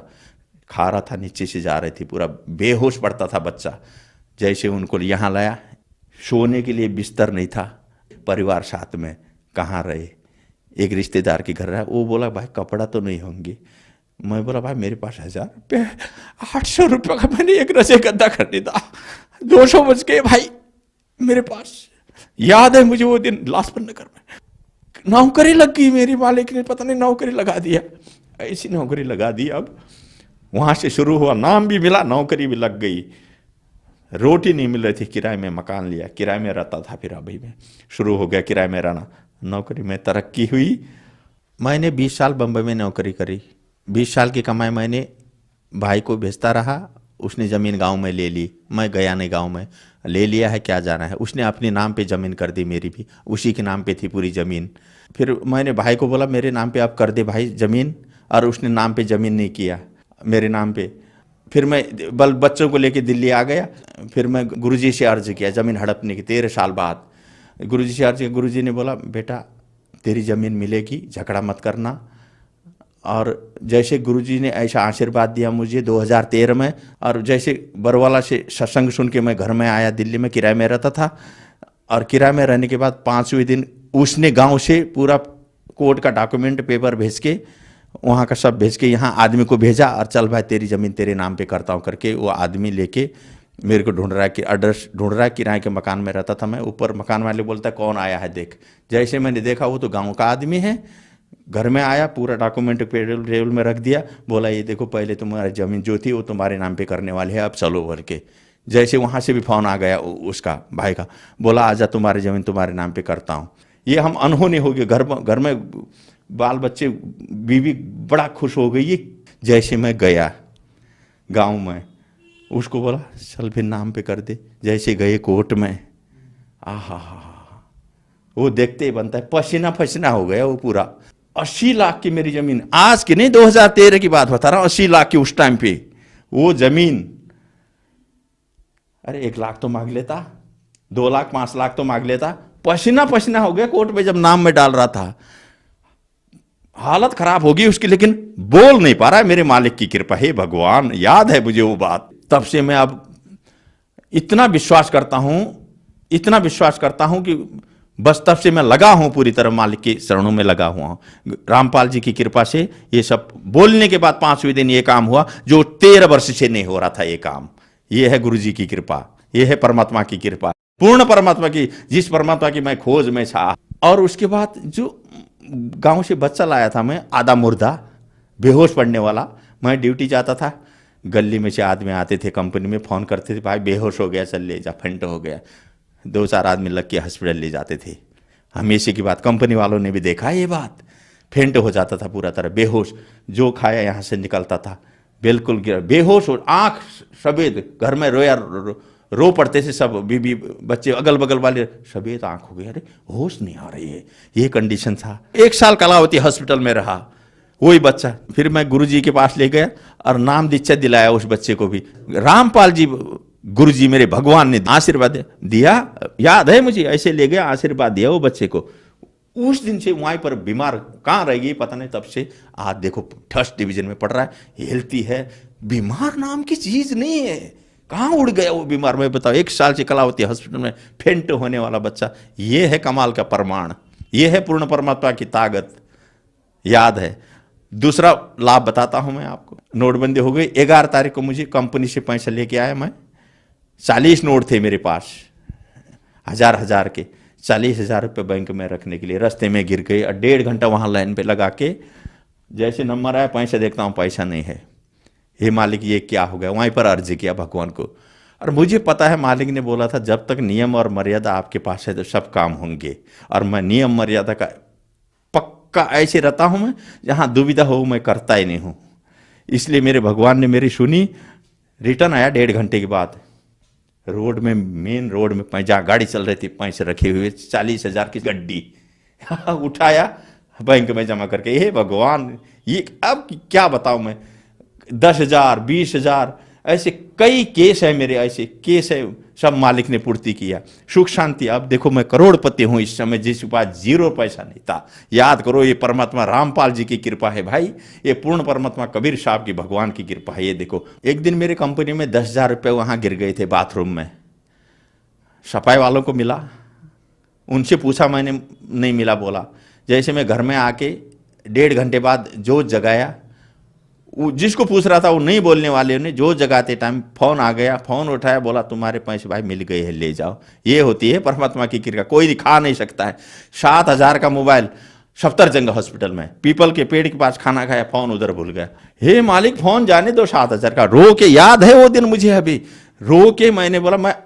[SPEAKER 5] खा रहा था, नीचे से जा रही थी, पूरा बेहोश पड़ता था बच्चा। जैसे उनको यहाँ लाया, सोने के लिए बिस्तर नहीं था, परिवार साथ में कहाँ रहे। एक रिश्तेदार के घर रहा, वो बोला भाई कपड़ा तो नहीं होंगे। मैं बोला भाई मेरे पास 1000 रुपये, 800 रुपये का मैंने एक रजे गद्दा खरीदा, 200 बच गए भाई मेरे पास। याद है मुझे वो दिन लाजपत नगर में नौकरी लग गई, मेरी मालिक ने पता नहीं नौकरी लगा दिया, ऐसी नौकरी लगा दी। अब वहां से शुरू हुआ, नाम भी मिला, नौकरी भी लग गई, रोटी नहीं मिल रही थी, किराए में मकान लिया, किराए में रहता था। फिर अभी में शुरू हो गया किराए में रहना, नौकरी में तरक्की हुई। मैंने 20 साल बम्बई में नौकरी करी, 20 साल की कमाई मैंने भाई को भेजता रहा, उसने ज़मीन गांव में ले ली, मैं गया नहीं गांव में, ले लिया है क्या जाना है। उसने अपने नाम पे ज़मीन कर दी, मेरी भी उसी के नाम पे थी पूरी ज़मीन। फिर मैंने भाई को बोला मेरे नाम पे आप कर दे भाई ज़मीन, और उसने नाम पे ज़मीन नहीं किया मेरे नाम पे। फिर मैं बच्चों को लेके दिल्ली आ गया। फिर मैं गुरुजी से अर्ज किया ज़मीन हड़पने की, 13 साल बाद गुरुजी से अर्ज किया। गुरुजी ने बोला बेटा तेरी ज़मीन मिलेगी, झगड़ा मत करना। और जैसे गुरुजी ने ऐसा आशीर्वाद दिया मुझे 2013 में, और जैसे बरवाला से सत्संग सुन के मैं घर में आया, दिल्ली में किराए में रहता था, और किराए में रहने के बाद 5वें दिन उसने गांव से पूरा कोर्ट का डॉक्यूमेंट पेपर भेज के, वहाँ का सब भेज के यहाँ आदमी को भेजा, और चल भाई तेरी ज़मीन तेरे नाम पे करता हूँ करके वो आदमी लेके मेरे को ढूंढ रहा है कि एड्रेस ढूंढ रहा है। किराए के मकान में रहता था मैं, ऊपर मकान वाले बोलता है कौन आया है देख। जैसे मैंने देखा वो तो गाँव का आदमी है, घर में आया, पूरा डॉक्यूमेंट टेबल में रख दिया, बोला ये देखो पहले तुम्हारी ज़मीन जो थी वो तुम्हारे नाम पे करने वाले हैं, अब चलो भर के। जैसे वहाँ से भी फ़ोन आ गया उसका भाई का, बोला आजा तुम्हारी ज़मीन तुम्हारे नाम पे करता हूँ। ये हम अनहोनी हो गए, घर में बाल बच्चे बीवी बड़ा खुश हो गई। जैसे मैं गया गांव में, उसको बोला चल फिर नाम पे कर दे। जैसे गए कोर्ट में, आहा वो देखते ही बनता है, पसीना पसीना हो गया वो पूरा। 80 लाख की मेरी जमीन, आज की नहीं 2013 की बात बता रहा हूँ, 80 लाख की उस टाइम पे वो जमीन। अरे 1 लाख तो मांग लेता, 2 लाख 5 लाख तो मांग लेता। पसीना पसीना हो गया कोर्ट में जब नाम में डाल रहा था, हालत खराब होगी उसकी, लेकिन बोल नहीं पा रहा है। मेरे मालिक की कृपा है भगवान, याद है मुझे वो बात। तब से मैं अब इतना विश्वास करता हूं, इतना विश्वास करता हूं कि बस तब से मैं लगा हूं पूरी तरह मालिक के शरणों में लगा हुआ हूं। रामपाल जी की कृपा से ये सब बोलने के बाद 5वें दिन ये काम हुआ जो 13 वर्ष से नहीं हो रहा था ये काम। ये है गुरु जी की कृपा, ये है परमात्मा की कृपा, पूर्ण परमात्मा की, जिस परमात्मा की मैं खोज में था। और उसके बाद जो गांव से बच्चा लाया था मैं, आधा मुर्दा बेहोश पड़ने वाला, मैं ड्यूटी जाता था, गली में से आदमी आते थे, कंपनी में फ़ोन करते थे भाई बेहोश हो गया चल ले जा, फेंट हो गया। 2-4 आदमी लग के हॉस्पिटल ले जाते थे। हमेशा की बात, कंपनी वालों ने भी देखा ये बात, फेंट हो जाता था पूरा तरह बेहोश, जो खाया यहाँ से निकलता था बिल्कुल गिरा बेहोश, और आँख सफेद, घर में रो पड़ते थे सब, बीबी बच्चे अगल बगल वाले, सफेद आँख हो गई, अरे होश नहीं आ रही है, ये कंडीशन था। 1 साल कलावती हॉस्पिटल में रहा वही बच्चा। फिर मैं गुरुजी के पास ले गया और नाम दीक्षा दिलाया उस बच्चे को भी। रामपाल जी गुरुजी मेरे भगवान ने आशीर्वाद दिया, याद है मुझे, ऐसे ले गया आशीर्वाद दिया वो बच्चे को। उस दिन से वहीं पर बीमार कहाँ रह गई पता नहीं, तब से आज देखो 1st डिवीजन में पढ़ रहा है, हेल्थी है। बीमार नाम की चीज नहीं है, कहाँ उड़ गया वो बीमार, मैं बताओ। 1 साल से कलावती हॉस्पिटल में फेंट होने वाला बच्चा, ये है कमाल का प्रमाण, ये है पूर्ण परमात्मा की ताकत, याद है। दूसरा लाभ बताता हूं मैं आपको, नोटबंदी हो गई। 11 तारीख को मुझे कंपनी से पैसा लेके आया मैं, 40 नोट थे मेरे पास, 1000 के, 40,000 रुपये बैंक में रखने के लिए। रास्ते में गिर गए और 1.5 घंटा वहां लाइन पे लगा के, जैसे नंबर आया पैसा देखता हूं पैसा नहीं है। हे मालिक ये क्या हो गया, वहीं पर अर्ज किया भगवान को। और मुझे पता है मालिक ने बोला था जब तक नियम और मर्यादा आपके पास है तो सब काम होंगे, और मैं नियम मर्यादा का पक्का ऐसे रहता हूं, मैं जहां दुविधा हो मैं करता ही नहीं हूं। इसलिए मेरे भगवान ने मेरी सुनी। रिटर्न आया 1.5 घंटे के बाद, रोड में, मेन रोड में जहाँ गाड़ी चल रही थी, पैसे रखे हुए 40,000 की गड्डी उठाया, बैंक में जमा करके। हे भगवान, ये अब क्या बताऊं मैं, 10,000 20,000 ऐसे कई केस है मेरे, ऐसे केस है, सब मालिक ने पूर्ति किया। सुख शांति, अब देखो मैं करोड़पति हूं इस समय, जिसके पास 0 पैसा नहीं था। याद करो ये परमात्मा रामपाल जी की कृपा है भाई, ये पूर्ण परमात्मा कबीर साहब की भगवान की कृपा है। ये देखो, एक दिन मेरे कंपनी में 10,000 रुपये वहां गिर गए थे बाथरूम में, सफाई वालों को मिला, उनसे पूछा मैंने, नहीं मिला। बोला जैसे मैं घर में आके 1.5 घंटे बाद जोत जगाया, वो जिसको पूछ रहा था वो नहीं बोलने वाले ने जोत जगाते टाइम फोन आ गया, फोन उठाया, बोला तुम्हारे पैसे भाई मिल गए हैं, ले जाओ। ये होती है परमात्मा की कृपा, कोई दिखा नहीं सकता है। 7,000 का मोबाइल सफदरजंग हॉस्पिटल में पीपल के पेड़ के पास खाना खाया, फोन उधर भूल गया। हे मालिक फोन जाने दो 7,000 का। रो के, याद है वो दिन मुझे अभी, रो के मैंने बोला मैं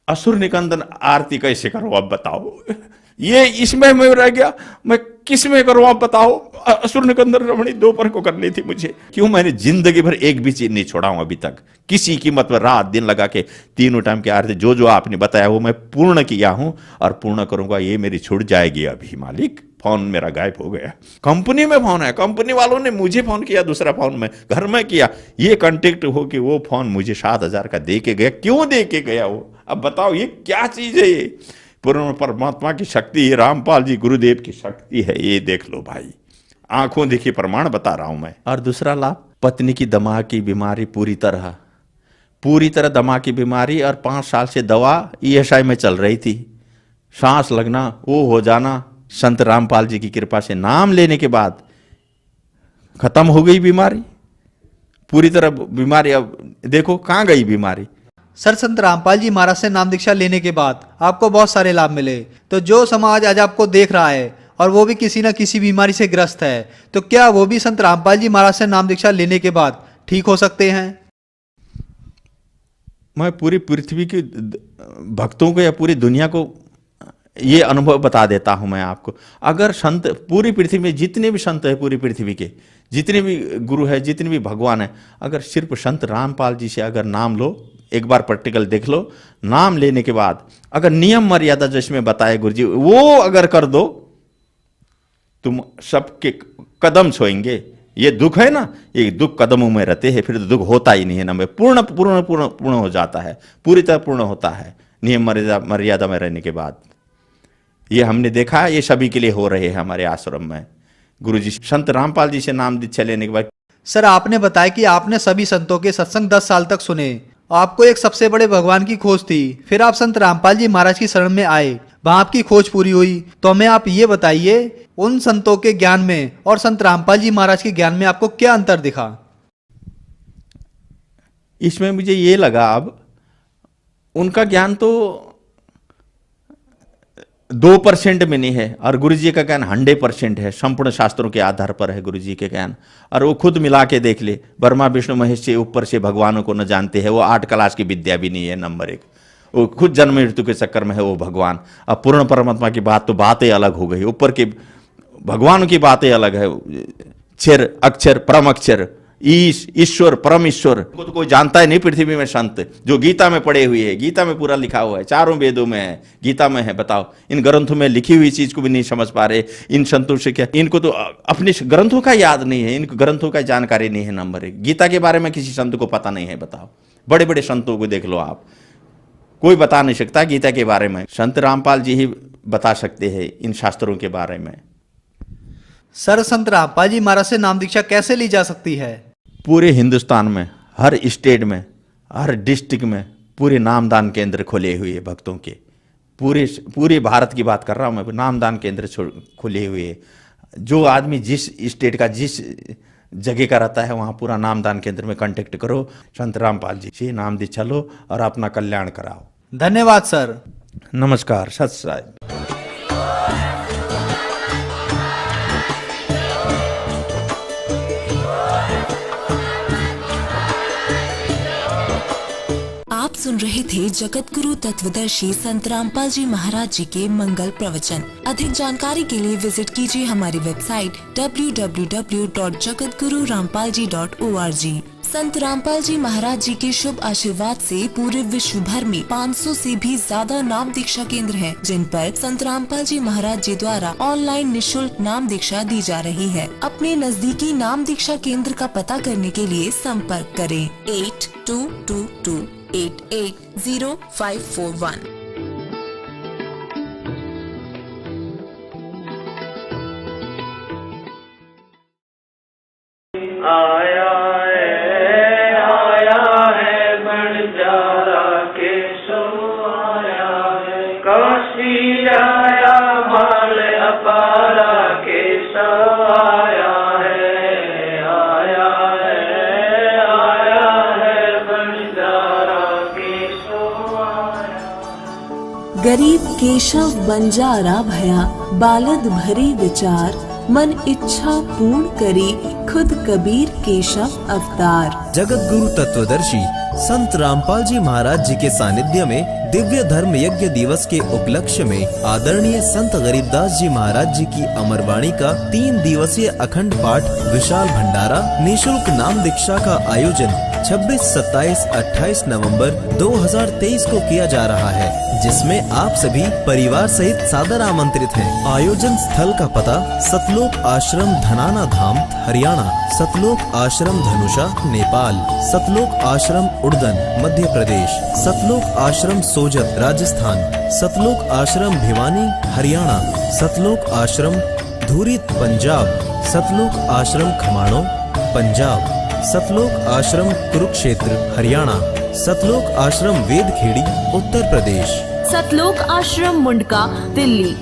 [SPEAKER 5] असुर निकंदन आरती कैसे करूं अब बताओ। ये इसमें मैं रह गया, मैं किस में करूं आप बताओ। असुर निकंदन रमणी दोपहर को करनी थी मुझे। क्यों, मैंने जिंदगी भर एक भी चीज नहीं छोड़ा हूं अभी तक, किसी कीमत पर रात दिन लगा के 3 टाइम की आरती जो जो आपने बताया वो मैं पूर्ण किया हूं और पूर्ण करूंगा। ये मेरी छूट जाएगी अभी मालिक। फोन मेरा गायब हो गया, कंपनी में फोन है, कंपनी वालों ने मुझे फोन किया, दूसरा फोन में घर में किया, ये कांटेक्ट हो कि वो फोन मुझे 7,000 का दे के गया। क्यों दे के गया वो, अब बताओ ये क्या चीज है। ये पूर्ण परमात्मा की शक्ति है, रामपाल जी गुरुदेव की शक्ति है, ये देख लो भाई, आंखों देखी प्रमाण बता रहा हूं मैं। और दूसरा लाभ, पत्नी की दिमाग की बीमारी पूरी तरह दिमाग की बीमारी, और 5 साल से दवा ESI में चल रही थी, सांस लगना वो हो जाना, संत रामपाल जी की कृपा से नाम लेने के बाद खत्म हो गई बीमारी पूरी तरह। बीमारी अब देखो कहाँ गई बीमारी।
[SPEAKER 4] सर, संत रामपाल जी महाराज से नाम दीक्षा लेने के बाद आपको बहुत सारे लाभ मिले, तो जो समाज आज आपको देख रहा है और वो भी किसी न किसी बीमारी से ग्रस्त है, तो क्या वो भी संत रामपाल जी महाराज से नाम दीक्षा लेने के बाद ठीक हो सकते हैं?
[SPEAKER 5] मैं पूरी पृथ्वी के भक्तों को या पूरी दुनिया को ये अनुभव बता देता हूं मैं आपको। अगर संत पूरी पृथ्वी में जितने भी संत है, पूरी पृथ्वी के जितने भी गुरु है, जितने भी भगवान है, अगर सिर्फ संत रामपाल जी से अगर नाम लो, एक बार प्रैक्टिकल देख लो, नाम लेने के बाद अगर नियम मर्यादा जिसमें बताए गुरु जी वो अगर कर दो, तुम सबके कदम छोएंगे। ये दुख है ना, ये दुख कदमों में रहते हैं, फिर तो दुख होता ही नहीं है ना, में पूर्ण पूर्ण पूर्ण पूर्ण हो जाता है, पूरी तरह पूर्ण होता है नियम मर्यादा में रहने के बाद। ये हमने देखा है, ये सभी के लिए हो रहे हैं हमारे आश्रम में। गुरुजी संत रामपाल जी से नाम दीक्षा लेने के बाद।
[SPEAKER 4] सर, आपने बताया कि आपने सभी संतों के सत्संग 10 साल तक सुने, आपको एक सबसे बड़े भगवान की खोज थी, फिर आप संत रामपाल जी महाराज की शरण में आए, वहां आपकी खोज पूरी हुई। तो हमें आप ये बताइए, उन संतों के ज्ञान में और संत रामपाल जी महाराज के ज्ञान में आपको क्या अंतर दिखा?
[SPEAKER 5] इसमें मुझे ये लगा, अब उनका ज्ञान तो 2% में नहीं है और गुरुजी का ज्ञान 100% है, संपूर्ण शास्त्रों के आधार पर है गुरुजी के ज्ञान। और वो खुद मिला के देख ले, ब्रह्मा विष्णु महेश से ऊपर से भगवानों को न जानते हैं, वो 8 क्लास की विद्या भी नहीं है, नंबर 1। वो खुद जन्म मृत्यु के चक्कर में है वो भगवान। अब पूर्ण परमात्मा की बात तो बातें अलग हो गई, ऊपर के भगवान की बातें अलग है, क्षर अक्षर परम अक्षर, ईश्वर परम ईश्वर को तो कोई जानता है नहीं पृथ्वी में। संत जो गीता में पढ़े हुए है, गीता में पूरा लिखा हुआ है, 4 वेदों में है, गीता में है, बताओ इन ग्रंथों में लिखी हुई चीज को भी नहीं समझ पा रहे इन संतों से। क्या इनको तो अपने ग्रंथों का याद नहीं है, इनको ग्रंथों का जानकारी नहीं है, नंबर 1। गीता के बारे में किसी संत को पता नहीं है, बताओ। बड़े बड़े संतों को देख लो आप, कोई बता नहीं सकता गीता के बारे में, संत रामपाल जी ही बता सकते हैं इन शास्त्रों के बारे में।
[SPEAKER 4] सर, संत रामपाल जी महाराज से नाम दीक्षा कैसे ली जा सकती है?
[SPEAKER 5] पूरे हिंदुस्तान में, हर स्टेट में, हर डिस्ट्रिक्ट में पूरे नामदान केंद्र खुले हुए हैं भक्तों के। पूरे भारत की बात कर रहा हूँ मैं, नामदान केंद्र खुले हुए हैं। जो आदमी जिस स्टेट का जिस जगह का रहता है वहाँ पूरा नामदान केंद्र में कांटेक्ट करो, संत रामपाल जी से नाम दीक्षा लो और अपना कल्याण कराओ।
[SPEAKER 4] धन्यवाद सर।
[SPEAKER 5] नमस्कार, सत श्री।
[SPEAKER 6] आप सुन रहे थे जगत गुरु तत्वदर्शी संत रामपाल जी महाराज जी के मंगल प्रवचन। अधिक जानकारी के लिए विजिट कीजिए हमारी वेबसाइट www.jagatgururampalji.org। संत रामपाल जी महाराज जी के शुभ आशीर्वाद से पूरे विश्व भर में 500 से भी ज्यादा नाम दीक्षा केंद्र हैं, जिन पर संत रामपाल जी महाराज जी द्वारा ऑनलाइन निशुल्क नाम दीक्षा दी जा रही है। अपने नजदीकी नाम दीक्षा केंद्र का पता करने के लिए संपर्क करें 8222880541।
[SPEAKER 7] आया है बन जारा के सो। जाया माल अपारा केशव आया है बंजारा केशव आया।
[SPEAKER 6] गरीब केशव बंजारा भया, बालद भरे विचार, मन इच्छा पूर्ण करी, खुद कबीर केशव अवतार।
[SPEAKER 8] जगत गुरु तत्वदर्शी संत रामपाल जी महाराज जी के सानिध्य में दिव्य धर्म यज्ञ दिवस के उपलक्ष्य में आदरणीय संत गरीबदास जी महाराज जी की अमरवाणी का 3 दिवसीय अखंड पाठ विशाल भंडारा निःशुल्क नाम दीक्षा का आयोजन 26, 27, 28 नवंबर 2023 को किया जा रहा है, जिसमें आप सभी परिवार सहित सादर आमंत्रित हैं। आयोजन स्थल का पता सतलोक आश्रम धनाना धाम हरियाणा, सतलोक आश्रम धनुषा नेपाल, सतलोक आश्रम उड़दन मध्य प्रदेश, सतलोक आश्रम सोजत राजस्थान, सतलोक आश्रम भिवानी हरियाणा, सतलोक आश्रम धूरित पंजाब, सतलोक आश्रम खमाणों पंजाब, सतलोक आश्रम कुरुक्षेत्र हरियाणा, सतलोक आश्रम वेदखेड़ी उत्तर प्रदेश,
[SPEAKER 9] सतलोक आश्रम मुंडका दिल्ली।